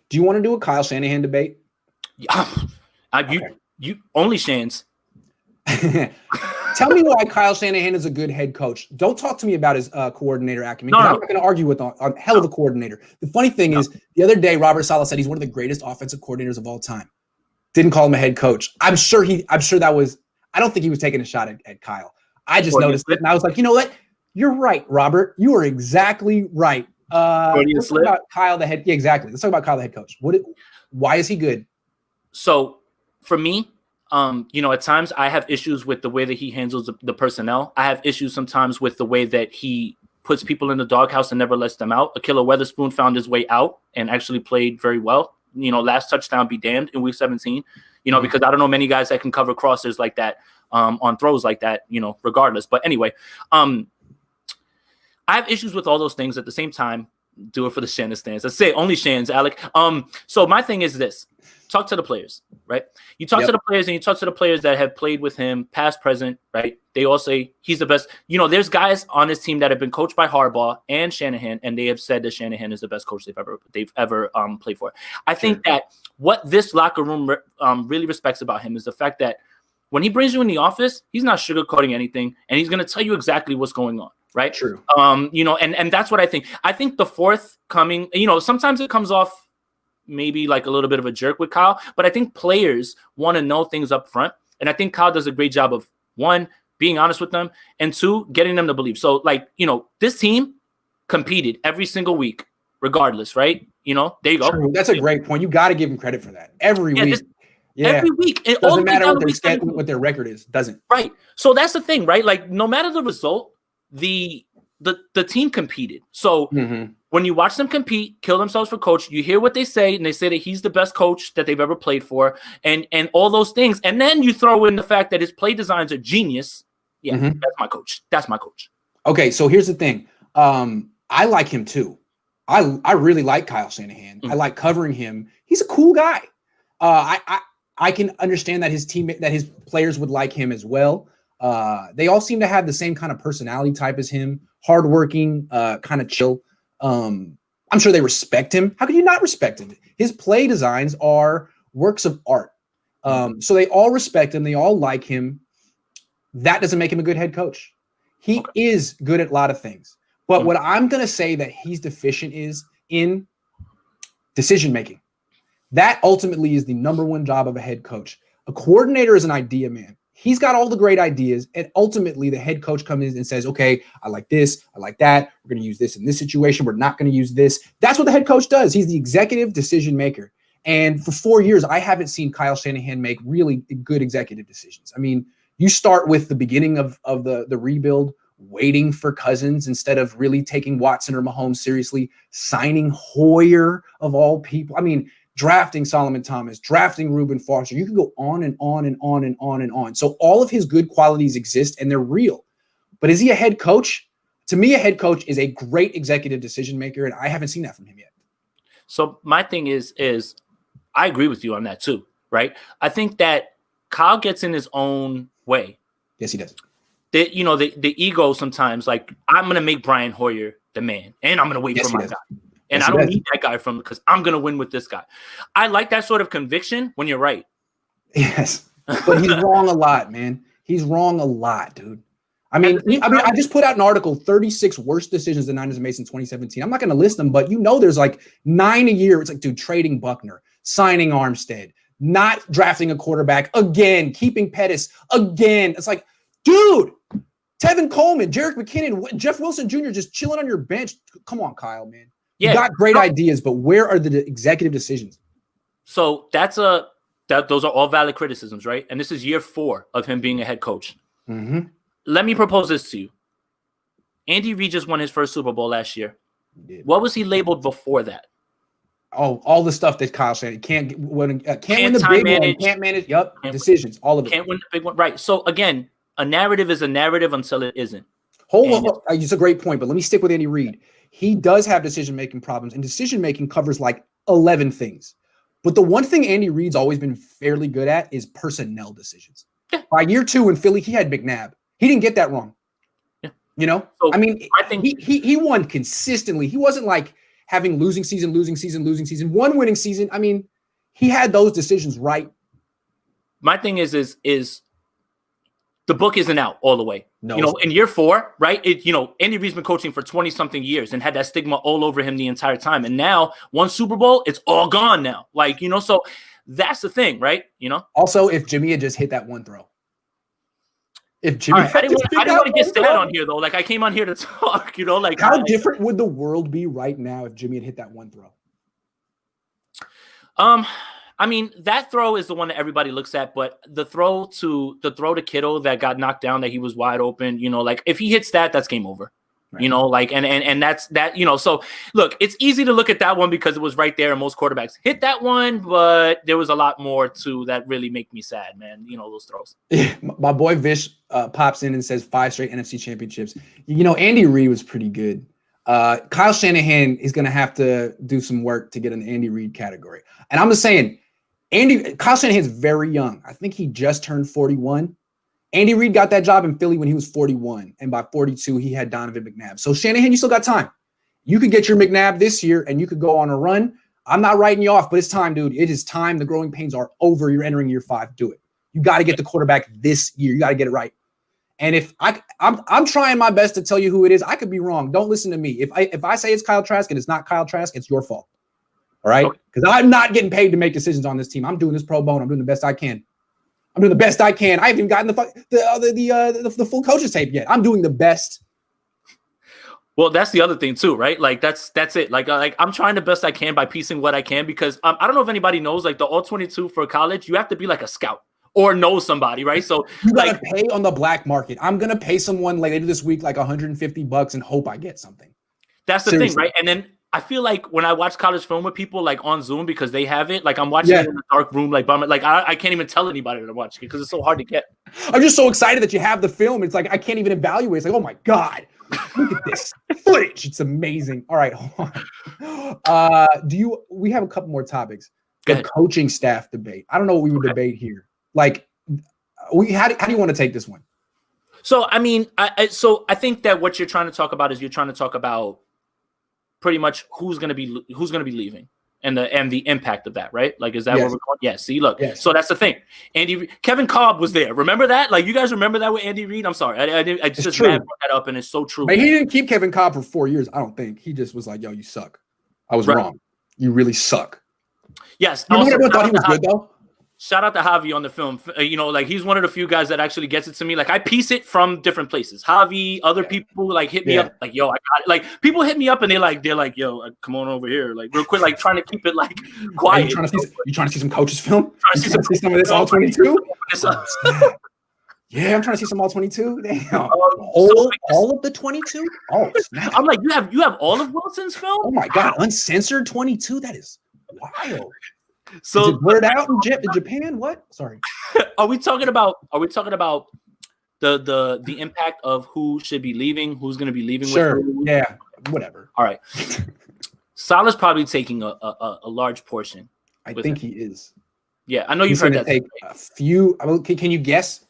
Do you want to do a Kyle Shanahan debate?
You only Shans.
Tell me why Kyle Shanahan is a good head coach. Don't talk to me about his coordinator acumen. I'm not going to argue with a hell of a coordinator. The funny thing is, the other day, Robert Saleh said he's one of the greatest offensive coordinators of all time. Didn't call him a head coach. I'm sure that was. I don't think he was taking a shot at Kyle. I just noticed it, and I was like, you know what? You're right, Robert. You are exactly right. Let's talk about Kyle, the head. Yeah, exactly. Let's talk about Kyle, the head coach. Why is he good?
So, for me, at times I have issues with the way that he handles the personnel. I have issues sometimes with the way that he puts people in the doghouse and never lets them out. Akilla Weatherspoon found his way out and actually played very well. Last touchdown be damned in week 17. Because I don't know many guys that can cover crossers like that on throws like that, regardless. But anyway, I have issues with all those things at the same time. Do it for the Shannon stands. Let's say only Shans, Alec. So my thing is this. Talk to the players, right? You talk to the players and you talk to the players that have played with him, past, present, right? They all say he's the best. There's guys on his team that have been coached by Harbaugh and Shanahan, and they have said that Shanahan is the best coach they've ever played for. I think that what this locker room really respects about him is the fact that when he brings you in the office, he's not sugarcoating anything, and he's going to tell you exactly what's going on, right?
True.
And that's what I think. I think the fourth coming, sometimes it comes off maybe like a little bit of a jerk with Kyle, but I think players want to know things up front. And I think Kyle does a great job of, one, being honest with them, and two, getting them to believe. So, this team competed every single week, regardless, right? There you go.
True. That's a great point. You got to give them credit for that. Every week.
Every week.
It doesn't matter what their record is. Doesn't.
Right. So that's the thing, right? Like, no matter the result, the team competed. So when you watch them compete, kill themselves for coach, you hear what they say, and they say that he's the best coach that they've ever played for, and all those things. And then you throw in the fact that his play designs are genius. Yeah, that's my coach. That's my coach.
Okay, so here's the thing. I like him too. I really like Kyle Shanahan. I like covering him. He's a cool guy. I can understand that his players would like him as well. They all seem to have the same kind of personality type as him. Hardworking, kind of chill. I'm sure they respect him. How could you not respect him? His play designs are works of art. So they all respect him. They all like him. That doesn't make him a good head coach. He is good at a lot of things. But what I'm going to say that he's deficient is in decision-making. That ultimately is the number one job of a head coach. A coordinator is an idea man. He's got all the great ideas, and ultimately the head coach comes in and says, okay, I like this, I like that. We're going to use this in this situation. We're not going to use this. That's what the head coach does. He's the executive decision maker. And for 4 years, I haven't seen Kyle Shanahan make really good executive decisions. I mean, you start with the beginning of the rebuild, waiting for Cousins instead of really taking Watson or Mahomes seriously, signing Hoyer of all people. I mean, drafting Solomon Thomas, drafting Reuben Foster. You can go on and on and on and on and on. So all of his good qualities exist and they're real. But is he a head coach? To me, a head coach is a great executive decision maker, and I haven't seen that from him yet.
So my thing is I agree with you on that too, right? I think that Kyle gets in his own way.
Yes, he does.
The ego sometimes, like, I'm going to make Brian Hoyer the man, and I'm going to wait for my guy. And I don't need that guy because I'm going to win with this guy. I like that sort of conviction when you're right.
Yes. But he's wrong a lot, man. He's wrong a lot, dude. I mean, I just put out an article, 36 worst decisions the Niners made since 2017. I'm not going to list them, but there's like 9 a year. It's like, dude, trading Buckner, signing Armstead, not drafting a quarterback again, keeping Pettis again. It's like, dude, Tevin Coleman, Jerick McKinnon, Jeff Wilson Jr. just chilling on your bench. Come on, Kyle, man. You got great ideas, but where are the executive decisions?
So those are all valid criticisms, right? And this is year 4 of him being a head coach.
Mm-hmm.
Let me propose this to you. Andy Reid just won his first Super Bowl last year. What was he labeled before that?
Oh, all the stuff that Kyle said. Can't win the big one. Can't manage. Yep. Decisions. All of it.
Can't win the big one. Right. So again, a narrative is a narrative until it isn't.
Hold on. It's a great point, but let me stick with Andy Reid. He does have decision-making problems, and decision-making covers like 11 things. But the one thing Andy Reid's always been fairly good at is personnel decisions. Yeah. By year 2 in Philly, he had McNabb. He didn't get that wrong. Yeah. So, I think he won consistently. He wasn't like having losing season, one winning season. I mean, he had those decisions right.
My thing is the book isn't out all the way.
No.
In year 4, right? Andy Reid's been coaching for 20 something years and had that stigma all over him the entire time. And now one Super Bowl, it's all gone now. So that's the thing, right?
Also, if Jimmy had just hit that one throw. If Jimmy,
I didn't want to get sad on here though. Like, I came on here to talk.
How different would the world be right now if Jimmy had hit that one throw?
I mean, that throw is the one that everybody looks at, but the throw to Kittle that got knocked down, that he was wide open. If he hits that, that's game over. Right. And that's that. So look, it's easy to look at that one because it was right there, and most quarterbacks hit that one, but there was a lot more to that really make me sad, man. Those throws.
My boy Vish pops in and says 5 straight NFC championships. Andy Reid was pretty good. Kyle Shanahan is going to have to do some work to get in the Andy Reid category. And I'm just saying, Kyle Shanahan's very young. I think he just turned 41. Andy Reid got that job in Philly when he was 41, and by 42, he had Donovan McNabb. So Shanahan, you still got time. You could get your McNabb this year, and you could go on a run. I'm not writing you off, but it's time, dude. It is time. The growing pains are over. You're entering year 5. Do it. You got to get the quarterback this year. You got to get it right. And if I'm trying my best to tell you who it is, I could be wrong. Don't listen to me. If I say it's Kyle Trask and it's not Kyle Trask, it's your fault. All right? Because I'm not getting paid to make decisions on this team. I'm doing this pro bono. I'm doing the best I can. I haven't even gotten the full coaches tape yet. I'm doing the best.
Well, that's the other thing too, right? Like that's it. Like I'm trying the best I can by piecing what I can, because I don't know if anybody knows, like the All-22 for college, you have to be like a scout or know somebody, right? So
you gotta pay on the black market. I'm gonna pay someone later this week like $150 and hope I get something.
That's the thing, right? And then I feel like when I watch college film with people like on Zoom, because they have it, like I'm watching it in a dark room, like I can't even tell anybody that I'm watching it because it's so hard to get.
I'm just so excited that you have the film. It's like I can't even evaluate. It's like, oh my God, look at this footage. It's amazing. All right, hold on. We have a couple more topics. The coaching staff debate. I don't know what we would debate here. Like, how do you want to take this one?
So I mean, I think that what you're trying to talk about is you're trying to talk about pretty much who's going to be leaving and the impact of that, right? Like, is that where we're going? Yeah. See, look. Yes. So that's the thing. Kevin Cobb was there. Remember that? Like, you guys remember that with Andy Reid? I'm sorry, I just brought that up, and it's so true.
But he didn't keep Kevin Cobb for 4 years. I don't think. He just was like, "Yo, you suck. I was wrong. You really suck."
Yes.
You know what everyone thought he was good though?
Shout out to Javi on the film. Like, he's one of the few guys that actually gets it to me. Like, I piece it from different places. Javi, other people like hit me up, like, yo, I got it. Like, people hit me up and they're like, yo, come on over here, like real quick, like trying to keep it like quiet.
You trying to see some coaches film? You trying to see some of this All-22? Yeah, I'm trying to see some All-22. Damn. All of the 22? Oh, snap.
I'm like, you have all of Wilson's film?
Oh my God, uncensored 22? That is wild. So is it blurred out in Japan? What? Sorry.
Are we talking about the impact of who should be leaving, who's going to be leaving?
Sure.
With who?
Yeah. Whatever.
All right. Salah's probably taking a large portion.
I think he is.
Yeah, I know you've heard that.
Take a few. Can you guess?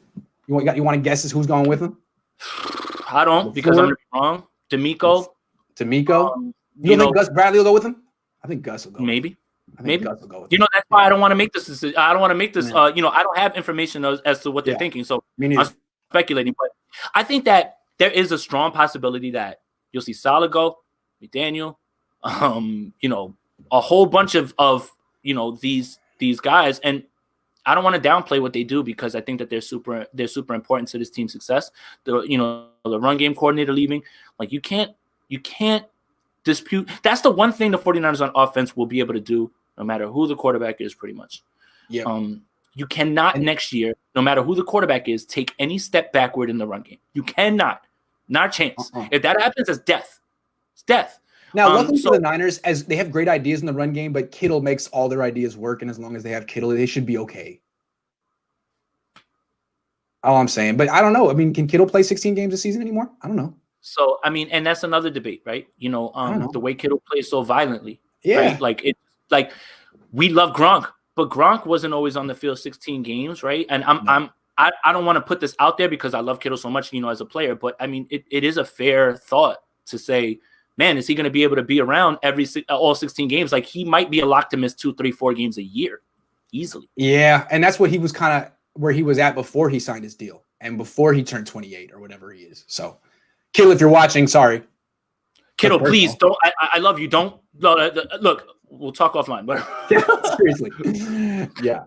You want to guess who's going with him?
I don't, because I'm wrong. D'Amico.
You think Gus Bradley will go with him? I think Gus will go.
Maybe.
Gus will go with him.
That's why I don't want to make this decision. I don't want to make this. I don't have information as to what they're thinking, so I'm speculating. But I think that there is a strong possibility that you'll see Salah go, McDaniel, a whole bunch of these guys, and I don't want to downplay what they do because I think that they're super important to this team's success. The run game coordinator leaving, like you can't dispute. That's the one thing the 49ers on offense will be able to do no matter who the quarterback is, pretty much.
Yeah.
You cannot next year, no matter who the quarterback is, take any step backward in the run game. You cannot. Not a chance. If that happens, it's death. It's death.
Now, luckily for the Niners, as they have great ideas in the run game, but Kittle makes all their ideas work, and as long as they have Kittle, they should be okay. All I'm saying. But I don't know. I mean, can Kittle play 16 games a season anymore? I don't know.
So, I mean, and that's another debate, right? The way Kittle plays so violently.
Yeah.
Right? Like we love Gronk, but Gronk wasn't always on the field 16 games, right? And I don't want to put this out there because I love Kittle so much, as a player, but I mean, it is a fair thought to say, man, is he going to be able to be around all 16 games? Like he might be a lock to miss 2, 3, 4 games a year easily. Yeah.
And that's what he was kind of where he was at before he signed his deal and before he turned 28 or whatever he is. So Kittle, if you're watching, sorry.
Kittle, please don't. I love you. Don't look. We'll talk offline. But
seriously, yeah.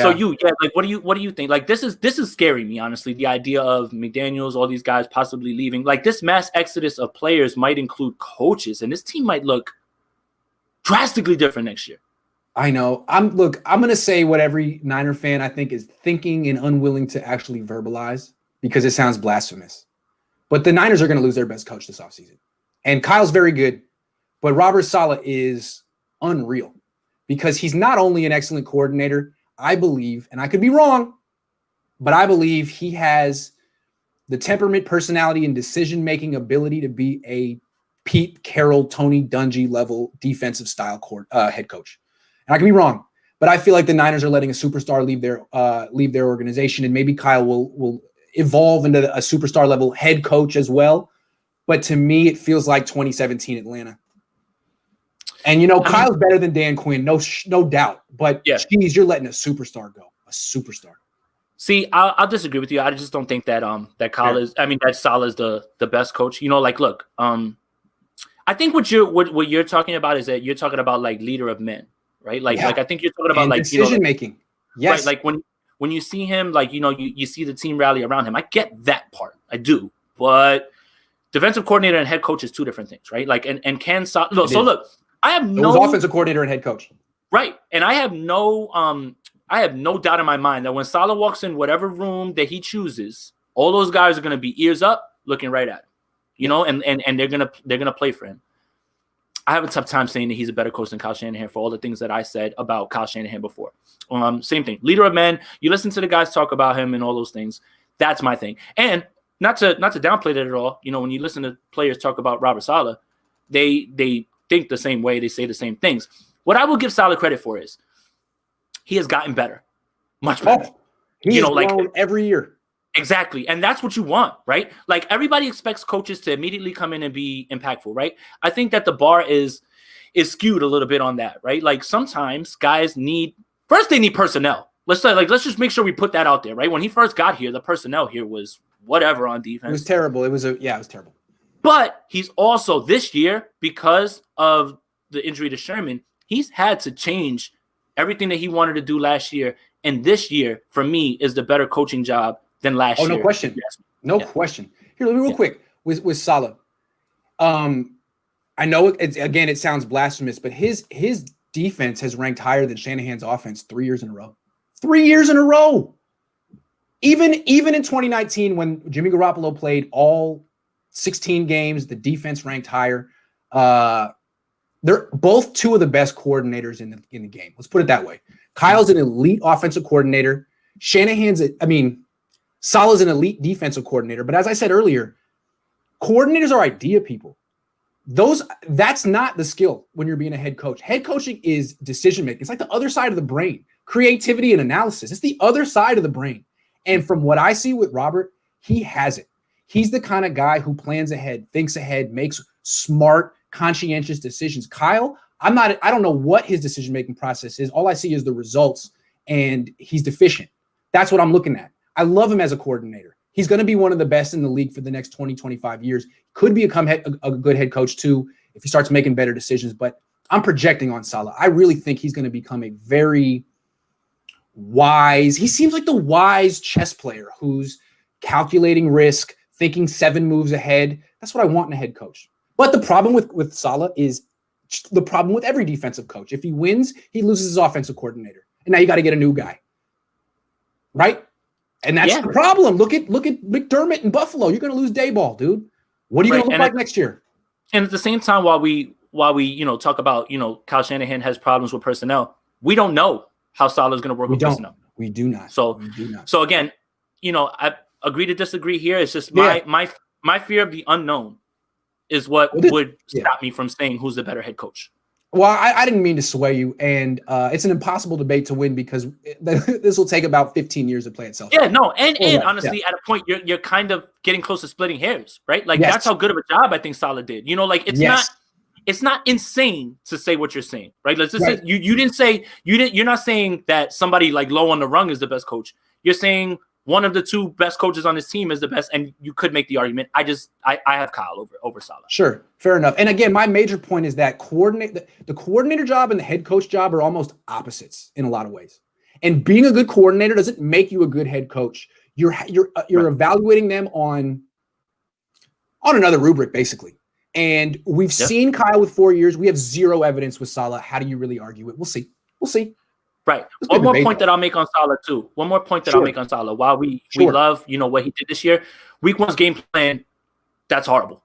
So like, what do you think? Like, this is scaring me, honestly. The idea of McDaniels, all these guys possibly leaving, like this mass exodus of players might include coaches, and this team might look drastically different next year.
I know. I'm going to say what every Niner fan I think is thinking and unwilling to actually verbalize because it sounds blasphemous. But the Niners are going to lose their best coach this offseason. And Kyle's very good, but Robert Saleh is unreal because he's not only an excellent coordinator, I believe, and I could be wrong, but I believe he has the temperament, personality, and decision-making ability to be a Pete Carroll, Tony Dungy level defensive style head coach. And I can be wrong, but I feel like the Niners are letting a superstar leave their organization, and maybe Kyle will evolve into a superstar level head coach as well. But to me, it feels like 2017 Atlanta. And, Kyle's better than Dan Quinn, no doubt. But, geez, you're letting a superstar go, a superstar.
See, I'll disagree with you. I just don't think that Kyle is – I mean, that Saleh is the best coach. Look, I think what you're talking about is that you're talking about, like, leader of men, right? Like I think you're talking about,
and
like –
decision-making. Yes.
Right? Like, when you see him, like, you see the team rally around him. I get that part. I do. But defensive coordinator and head coach is two different things, right? Like, and can – so, look – I have no
offensive coordinator and head coach.
Right. And I have no doubt in my mind that when Saleh walks in whatever room that he chooses, all those guys are going to be ears up looking right at him, and they're going to play for him. I have a tough time saying that he's a better coach than Kyle Shanahan for all the things that I said about Kyle Shanahan before. Same thing. Leader of men. You listen to the guys talk about him and all those things. That's my thing. And not to downplay that at all. When you listen to players talk about Robert Saleh, they think the same way, they say the same things. What I will give Saleh credit for is he has gotten better, much better.
He's grown every year.
Exactly, and that's what you want, right? Like everybody expects coaches to immediately come in and be impactful, right? I think that the bar is skewed a little bit on that, right? Like sometimes guys need personnel. Let's just make sure we put that out there, right? When he first got here, the personnel here was whatever on defense.
It was terrible. It was terrible.
But he's also this year, because of the injury to Sherman, he's had to change everything that he wanted to do last year. And this year, for me, is the better coaching job than last year.
Oh, no question. No question. Here, let me real quick with Saleh. I know it sounds blasphemous, but his defense has ranked higher than Shanahan's offense 3 years in a row. 3 years in a row. Even in 2019, when Jimmy Garoppolo played all 16 games, the defense ranked higher. they're both two of the best coordinators in the game. Let's put it that way. Kyle's an elite offensive coordinator. Salah's an elite defensive coordinator. But as I said earlier, coordinators are idea people. That's not the skill when you're being a head coach. Head coaching is decision making. It's like the other side of the brain, creativity and analysis. It's the other side of the brain. And from what I see with Robert, he has it. He's the kind of guy who plans ahead, thinks ahead, makes smart, conscientious decisions. Kyle, I don't know what his decision-making process is. All I see is the results, and he's deficient. That's what I'm looking at. I love him as a coordinator. He's going to be one of the best in the league for the next 20, 25 years. Could become a good head coach too if he starts making better decisions, but I'm projecting on Salah. I really think he's going to become a very wise, he seems like the wise chess player who's calculating risk, thinking 7 moves ahead. That's what I want in a head coach. But the problem with Salah is the problem with every defensive coach. If he wins, he loses his offensive coordinator. And now you got to get a new guy. Right? And that's the problem. Look at McDermott in Buffalo. You're going to lose Dayball, dude. What are you going to look like next year?
And at the same time, while we talk about, Kyle Shanahan has problems with personnel, we don't know how Salah is going to work with personnel.
We do not.
So again, I agree to disagree here. It's just my fear of the unknown is what would stop me from saying who's the better head coach.
Well, I didn't mean to sway you, and it's an impossible debate to win because this will take about 15 years to play itself.
Yeah, no, and honestly, at a point, you're kind of getting close to splitting hairs, right? Like that's how good of a job I think Salah did. It's not insane to say what you're saying, right? Let's just say you're not saying that somebody like low on the rung is the best coach. You're saying one of the 2 best coaches on this team is the best, and you could make the argument. I have Kyle over Salah.
Sure, fair enough. And again, my major point is that the coordinator job and the head coach job are almost opposites in a lot of ways. And being a good coordinator doesn't make you a good head coach. You're evaluating them on another rubric, basically. And we've seen Kyle with 4 years. We have 0 evidence with Salah. How do you really argue it? We'll see.
Right. One more point that I'll make on Salah too. I'll make on Salah. While we love, what he did this year, week 1's game plan, that's horrible.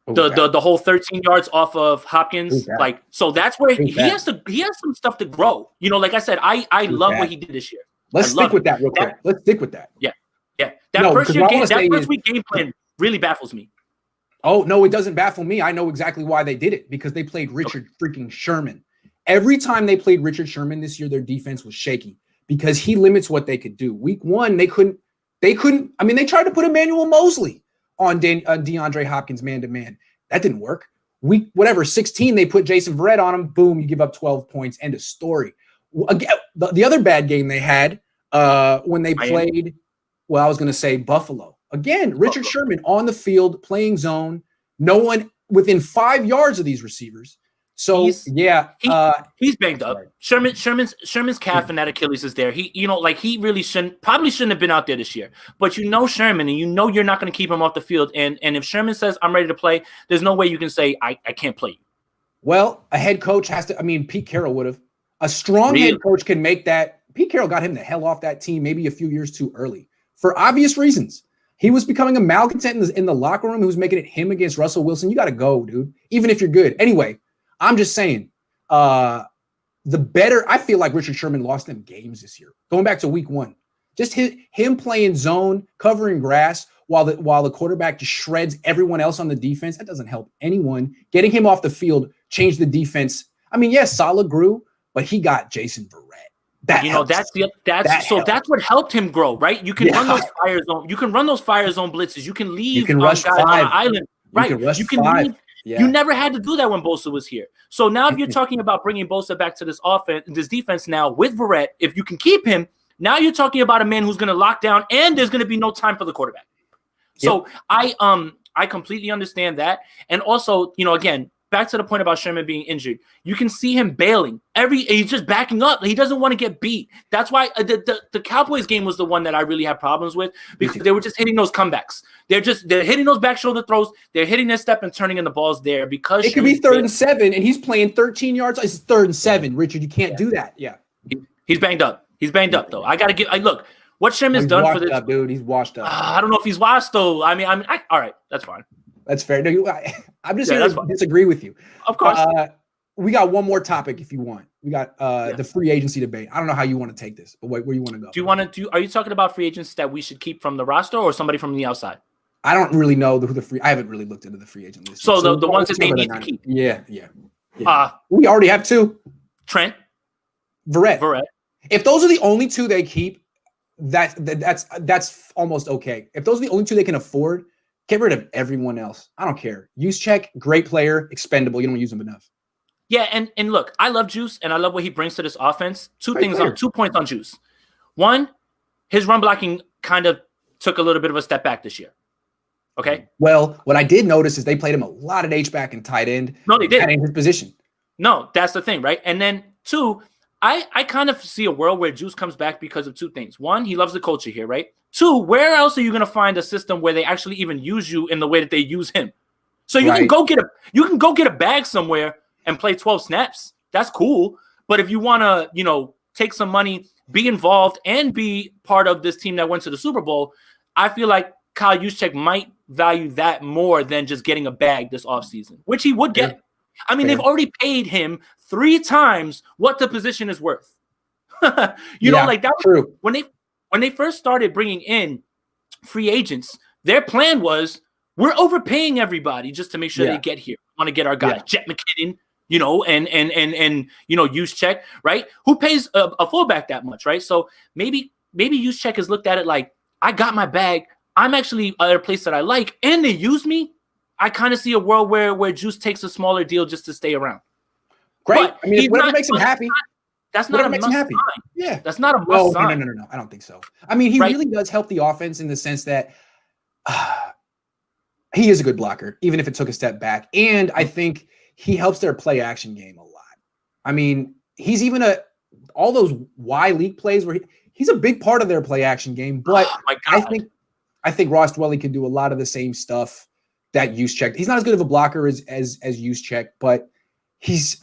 The whole 13 yards off of Hopkins, so that's where he has some stuff to grow. Like I said, I love what he did this year.
Let's stick with that real quick. Let's stick with that.
Yeah. That first week game plan really baffles me.
Oh, no, it doesn't baffle me. I know exactly why they did it, because they played Richard freaking Sherman. Every time they played Richard Sherman this year, their defense was shaky because he limits what they could do. Week 1, they couldn't. I mean, they tried to put Emmanuel Mosley on DeAndre Hopkins man-to-man. That didn't work. Week 16, they put Jason Verrett on him. Boom, you give up 12 points. End of story. Again, the other bad game they had when they played, I was going to say Buffalo. Again, Richard Sherman on the field, playing zone. No one within 5 yards of these receivers. So he's
banged up. Sherman's calf and that Achilles is there. He really shouldn't have been out there this year. But Sherman, and you're not going to keep him off the field. And if Sherman says I'm ready to play, there's no way you can say I can't play you.
Well, a head coach has to. I mean, Pete Carroll would have. A strong head coach can make that. Pete Carroll got him the hell off that team maybe a few years too early for obvious reasons. He was becoming a malcontent in the locker room. He was making it him against Russell Wilson. You got to go, dude. Even if you're good. Anyway. I'm just saying, I feel like Richard Sherman lost them games this year. Going back to week 1, just him playing zone, covering grass while the quarterback just shreds everyone else on the defense. That doesn't help anyone. Getting him off the field changed the defense. I mean, yes, Salah grew, but he got Jason Verrett. That's what helped him grow, right? You can run those fire zone. You can run those fire zone blitzes. You can leave.
You can rush guys on an island, right? You can leave. Yeah. You never had to do that when Bosa was here. So now if you're talking about bringing Bosa back to this defense now with Verrett, if you can keep him, now you're talking about a man who's going to lock down and there's going to be no time for the quarterback. So I completely understand that. And also, again, back to the point about Sherman being injured, you can see him bailing. He's just backing up. He doesn't want to get beat. That's why the Cowboys game was the one that I really had problems with, because they were just hitting those comebacks. They're hitting those back shoulder throws. They're hitting their step and turning in the balls there because
it could be 3rd and 7 and he's playing 13 yards. It's 3rd and 7, Richard. You can't do that. Yeah.
He's banged up. He's banged up though. I got to look. What Sherman's done for this,
dude. He's washed up.
I don't know if he's washed though. I mean, all right, that's fine.
That's fair. No, I'm just here to disagree with you.
Of course.
we got one more topic if you want. We got the free agency debate. I don't know how you want to take this, but where you want to go?
Do you want to are you talking about free agents that we should keep from the roster or somebody from the outside?
I don't really know who the free. I haven't really looked into the free agent list.
So the ones that they need to keep.
Yeah. We already have 2.
Trent,
Verrett. If those are the only 2 they keep, that's almost okay. If those are the only 2 they can afford, get rid of everyone else. I don't care. Juszczyk, great player, expendable. You don't use him enough.
Yeah, and look, I love Juice, and I love what he brings to this offense. 2 points on Juice. One, his run blocking kind of took a little bit of a step back this year. Okay?
Well, what I did notice is they played him a lot at H-back and tight end.
No, they did.
In his position.
No, that's the thing, right? And then 2, I kind of see a world where Juice comes back because of 2 things. 1, he loves the culture here, right? 2, where else are you going to find a system where they actually even use you in the way that they use him? So you can go get a bag somewhere and play 12 snaps. That's cool. But if you want to, take some money, be involved, and be part of this team that went to the Super Bowl, I feel like Kyle Juszczyk might value that more than just getting a bag this offseason, which he would get. I mean, they've already paid him 3 times what the position is worth. That was
true.
When they first started bringing in free agents, their plan was we're overpaying everybody just to make sure they get here. We want to get our guys, Jet McKinnon, and Juszczyk, right? Who pays a fullback that much, right? So maybe Juszczyk has looked at it like, I got my bag. I'm actually at a place that I like, and they use me. I kind of see a world where Juice takes a smaller deal just to stay around.
Great.
But
I mean, whatever makes him happy.
That's not a must sign.
Yeah.
That's not a must sign.
No. I don't think so. I mean, he really does help the offense in the sense that he is a good blocker, even if it took a step back. And I think he helps their play action game a lot. I mean, he's even all those Y league plays where he's a big part of their play action game. But I think Ross Dwelley can do a lot of the same stuff that Juszczyk. He's not as good of a blocker as Juszczyk, but he's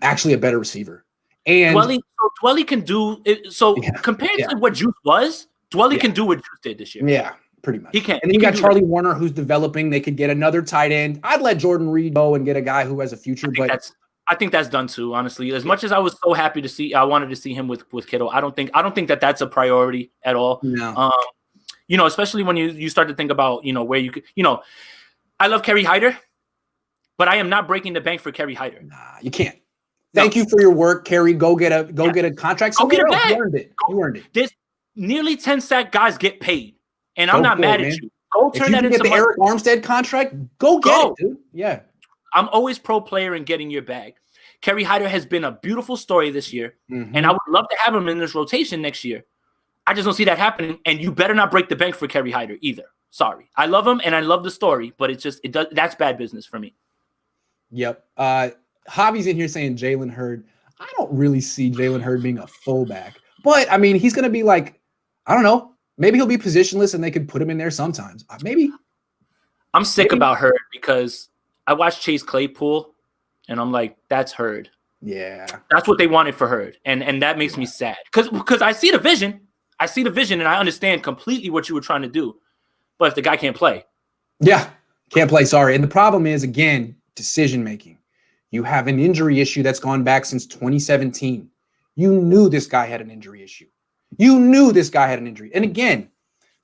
actually a better receiver. And
Dwelley can do it. So compared to what Juice was, Dwelley can do what Juice did this year.
Yeah, pretty much.
He can.
And then you got Charlie Warner, who's developing. They could get another tight end. I'd let Jordan Reed go and get a guy who has a future.
I think that's done too. Honestly, as much as I was so happy to see, I wanted to see him with Kittle. I don't think that that's a priority at all.
No.
Especially when you start to think about where you could. I love Kerry Hyder, but I am not breaking the bank for Kerry Hyder.
Nah, you can't. Thank you for your work, Kerry. Go get a contract.
Go get a bag.
You earned it.
There's nearly 10 sack guys get paid, and I'm not mad at you. Go turn that into
the Eric Armstead contract. Go get it, dude. Yeah.
I'm always pro player in getting your bag. Kerry Hyder has been a beautiful story this year, and I would love to have him in this rotation next year. I just don't see that happening, and you better not break the bank for Kerry Hyder either. Sorry. I love him, and I love the story, but that's bad business for me.
Yep. Javi's in here saying Jalen Hurd. I don't really see Jalen Hurd being a fullback, but I mean, he's going to be like, I don't know, maybe he'll be positionless and they could put him in there sometimes. Maybe.
I'm sick about Hurd because I watched Chase Claypool and I'm like, that's Hurd.
Yeah.
That's what they wanted for Hurd. And that makes me sad because I see the vision. And I understand completely what you were trying to do. But if the guy can't play.
Yeah. Can't play. Sorry. And the problem is, again, decision-making. You have an injury issue that's gone back since 2017. You knew this guy had an injury issue. And again,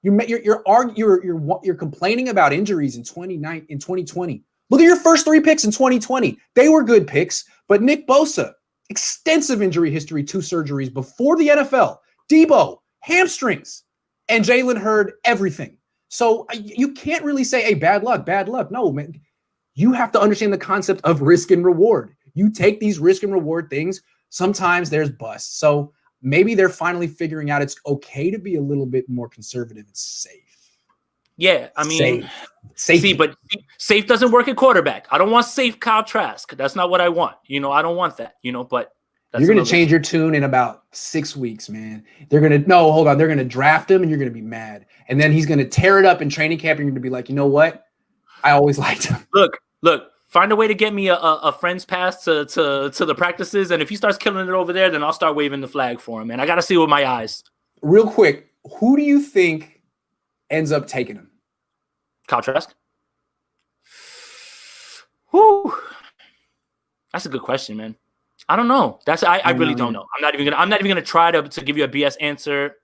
you're complaining about injuries in 2020. Look at your first 3 picks in 2020. They were good picks, but Nick Bosa, extensive injury history, 2 surgeries before the NFL. Debo, hamstrings, and Jalen Hurd, everything. So you can't really say, hey, bad luck. No, man. You have to understand the concept of risk and reward. You take these risk and reward things. Sometimes there's busts. So maybe they're finally figuring out it's okay to be a little bit more conservative and safe.
Yeah, I mean,
safe.
But safe doesn't work at quarterback. I don't want safe Kyle Trask. That's not what I want. I don't want that. But
you're going to change your tune in about 6 weeks, man. They're going to draft him and you're going to be mad. And then he's going to tear it up in training camp. And you're going to be like, you know what? I always liked him.
Look, find a way to get me a friend's pass to the practices. And if he starts killing it over there, then I'll start waving the flag for him. And I got to see it with my eyes.
Real quick, who do you think ends up taking him?
Kyle Trask. Whew. That's a good question, man. I don't know. I really don't know. I'm not even gonna try to give you a BS answer.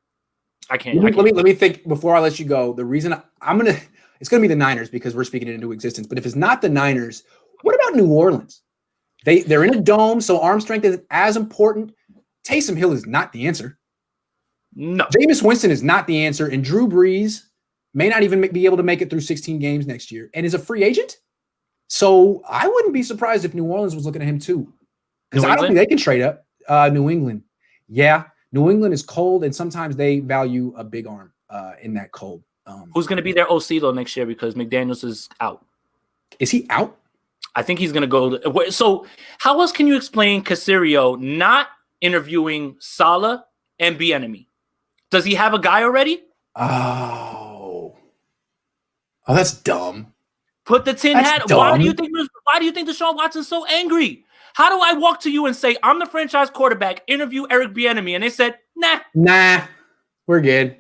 I can't.
Let me think before I let you go. The reason it's gonna be the Niners because we're speaking it into existence. But if it's not the Niners, what about New Orleans? They're in a dome, so arm strength is as important. Taysom Hill is not the answer.
No.
Jameis Winston is not the answer, and Drew Brees may not even be able to make it through 16 games next year and is a free agent. So I wouldn't be surprised if New Orleans was looking at him too. Because I don't think they can trade up. New England. Yeah, New England is cold, and sometimes they value a big arm in that cold.
Who's going to be their OC, though, next year because McDaniels is out?
Is he out?
I think he's going to go. So how else can you explain Caserio not interviewing Saleh and Bieniemy? Does he have a guy already?
Oh, that's dumb.
Put the tin hat.
Dumb.
Why do you think Deshaun Watson's so angry? How do I walk to you and say, I'm the franchise quarterback, interview Eric Bieniemy? And they said, nah,
we're good.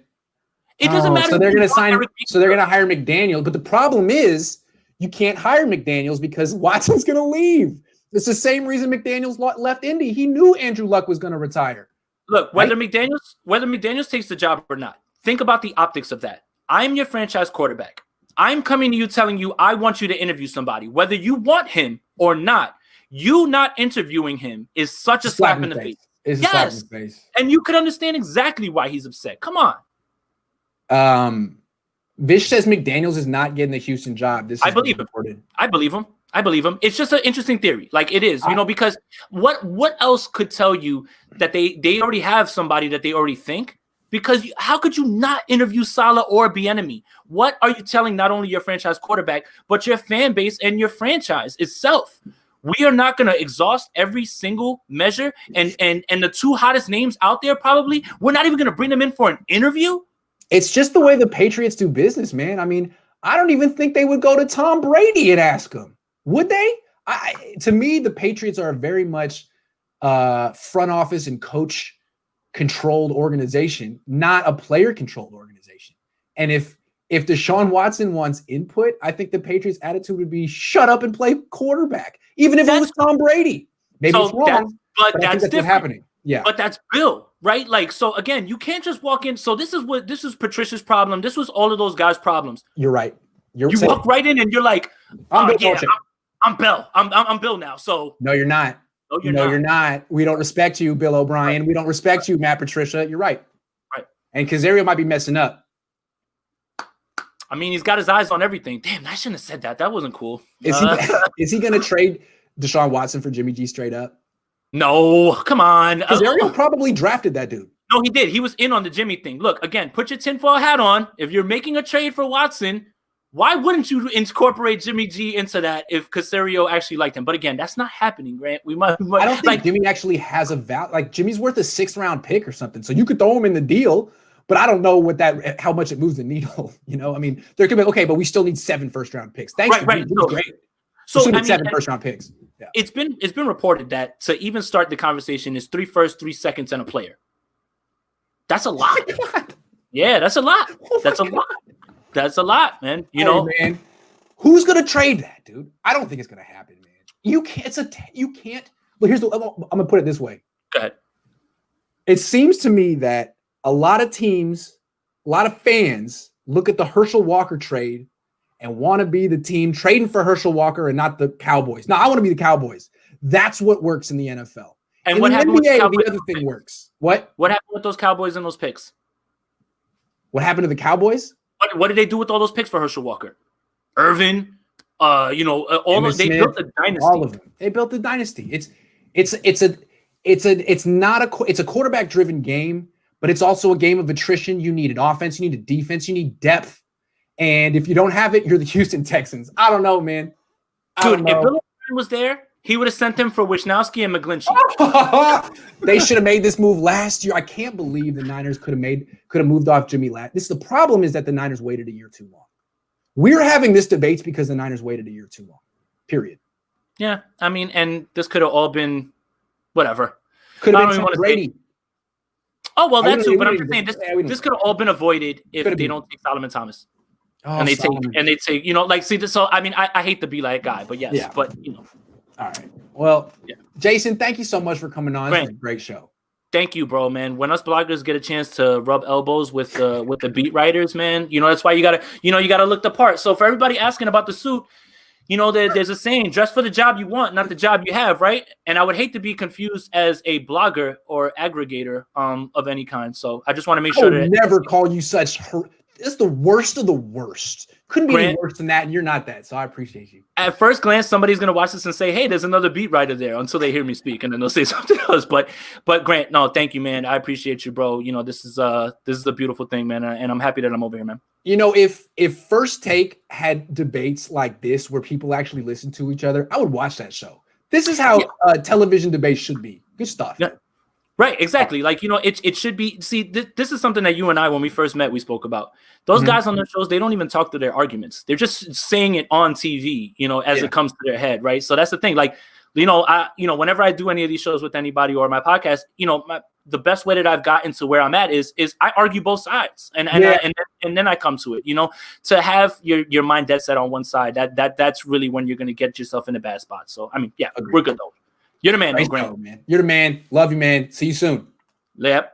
It doesn't matter.
So they're going to sign. So they're going to hire McDaniels. But the problem is you can't hire McDaniels because Watson's going to leave. It's the same reason McDaniels left Indy. He knew Andrew Luck was going to retire.
Look, whether McDaniels takes the job or not, think about the optics of that. I'm your franchise quarterback. I'm coming to you telling you I want you to interview somebody. Whether you want him or not, you not interviewing him is such a slap in the face.
It's a slap in the face.
And you could understand exactly why he's upset. Come on.
Vish says McDaniels is not getting the Houston job.
I believe him. It's just an interesting theory. Like it is, because what else could tell you that they already have somebody that they already think? Because how could you not interview Saleh or Bieniemy? What are you telling not only your franchise quarterback, but your fan base and your franchise itself? We are not going to exhaust every single measure. And the two hottest names out there, probably, we're not even going to bring them in for an interview.
It's just the way the Patriots do business, man. I mean, I don't even think they would go to Tom Brady and ask him. Would they? To me, the Patriots are a very much front office and coach controlled organization, not a player controlled organization. And if Deshaun Watson wants input, I think the Patriots' attitude would be shut up and play quarterback, even if it was Tom Brady. Maybe it's wrong, but that's what's happening. Yeah,
but that's Bill, right? Like, so again, you can't just walk in. So this is Patricia's problem. This was all of those guys' problems.
You're right. You
walk right in and you're like, I'm Bill. I'm Bill now. So
no, you're not. No, you're not. We don't respect you, Bill O'Brien. Right. We don't respect you, Matt Patricia. You're right.
Right.
And Caserio might be messing up.
I mean, he's got his eyes on everything. Damn, I shouldn't have said that. That wasn't cool.
Is he going to trade Deshaun Watson for Jimmy G straight up?
No, come on.
Caserio probably drafted that dude.
No, he did. He was in on the Jimmy thing. Look, again, put your tinfoil hat on. If you're making a trade for Watson, why wouldn't you incorporate Jimmy G into that if Caserio actually liked him? But again, that's not happening, Grant. I
don't think Jimmy actually has a value. Like Jimmy's worth a 6th round pick or something. So you could throw him in the deal, but I don't know how much it moves the needle. I mean, there could be, okay, but we still need 7 first-round picks. Thanks.
Right.
Great. So 7 first-round picks. Yeah.
It's been reported that to even start the conversation is 3 firsts, 3 seconds, and a player. That's a lot. Yeah, that's a lot. That's a lot. That's a lot, man.
Man, who's gonna trade that, dude? I don't think it's gonna happen, man. You can't. But I'm gonna put it this way.
Go ahead.
It seems to me that a lot of teams, a lot of fans look at the Herschel Walker trade and want to be the team trading for Herschel Walker and not the Cowboys. No, I want to be the Cowboys. That's what works in the NFL.
And what happened with the Cowboys?
The other thing works. What
happened with those Cowboys and those picks?
What happened to the Cowboys?
What did they do with all those picks for Herschel Walker? Irvin, all of they built a dynasty.
All of them. They built a dynasty. It's a quarterback driven game, but it's also a game of attrition. You need an offense, you need a defense, you need depth. And if you don't have it, you're the Houston Texans. I don't know, man.
Dude, if Bill O'Brien was there, he would have sent them for Wisnowski and McGlinchey.
They should have made this move last year. I can't believe the Niners could have moved off Jimmy last. The problem is that the Niners waited a year too long. We're having this debate because the Niners waited a year too long. Period.
Yeah, I mean, and this could have all been whatever.
Could have been Tom Brady.
Oh well, that too. But I'm just saying this could have all been avoided if they don't take Solomon Thomas.
Oh,
and they take, so I mean, I hate to be like a guy, but yes, but
All right. Well, Jason, thank you so much for coming on. It's a great show.
Thank you, bro, man. When us bloggers get a chance to rub elbows with the beat writers, man, that's why you gotta look the part. So for everybody asking about the suit, there's a saying: dress for the job you want, not the job you have, right? And I would hate to be confused as a blogger or aggregator of any kind. So I just want to make sure that
never call you such. It's the worst of the worst. Couldn't be any worse than that, and you're not that. So I appreciate you.
At first glance, somebody's gonna watch this and say, "Hey, there's another beat writer there," until they hear me speak, and then they'll say something else. But Grant, no, thank you, man. I appreciate you, bro. This is a beautiful thing, man, and I'm happy that I'm over here, man.
If First Take had debates like this where people actually listen to each other, I would watch that show. This is how television debates should be. Good stuff.
Yeah. Right, exactly. Like, it should be. See, this is something that you and I, when we first met, we spoke about. Those guys on their shows, they don't even talk to their arguments. They're just saying it on TV, as it comes to their head, right? So that's the thing. Like, whenever I do any of these shows with anybody or my podcast, the best way that I've gotten to where I'm at is I argue both sides, and then I come to it. To have your mind dead set on one side, that's really when you're going to get yourself in a bad spot. So I mean, we're good though. You're the man,
man. You're the man. Love you, man. See you soon.
Yep.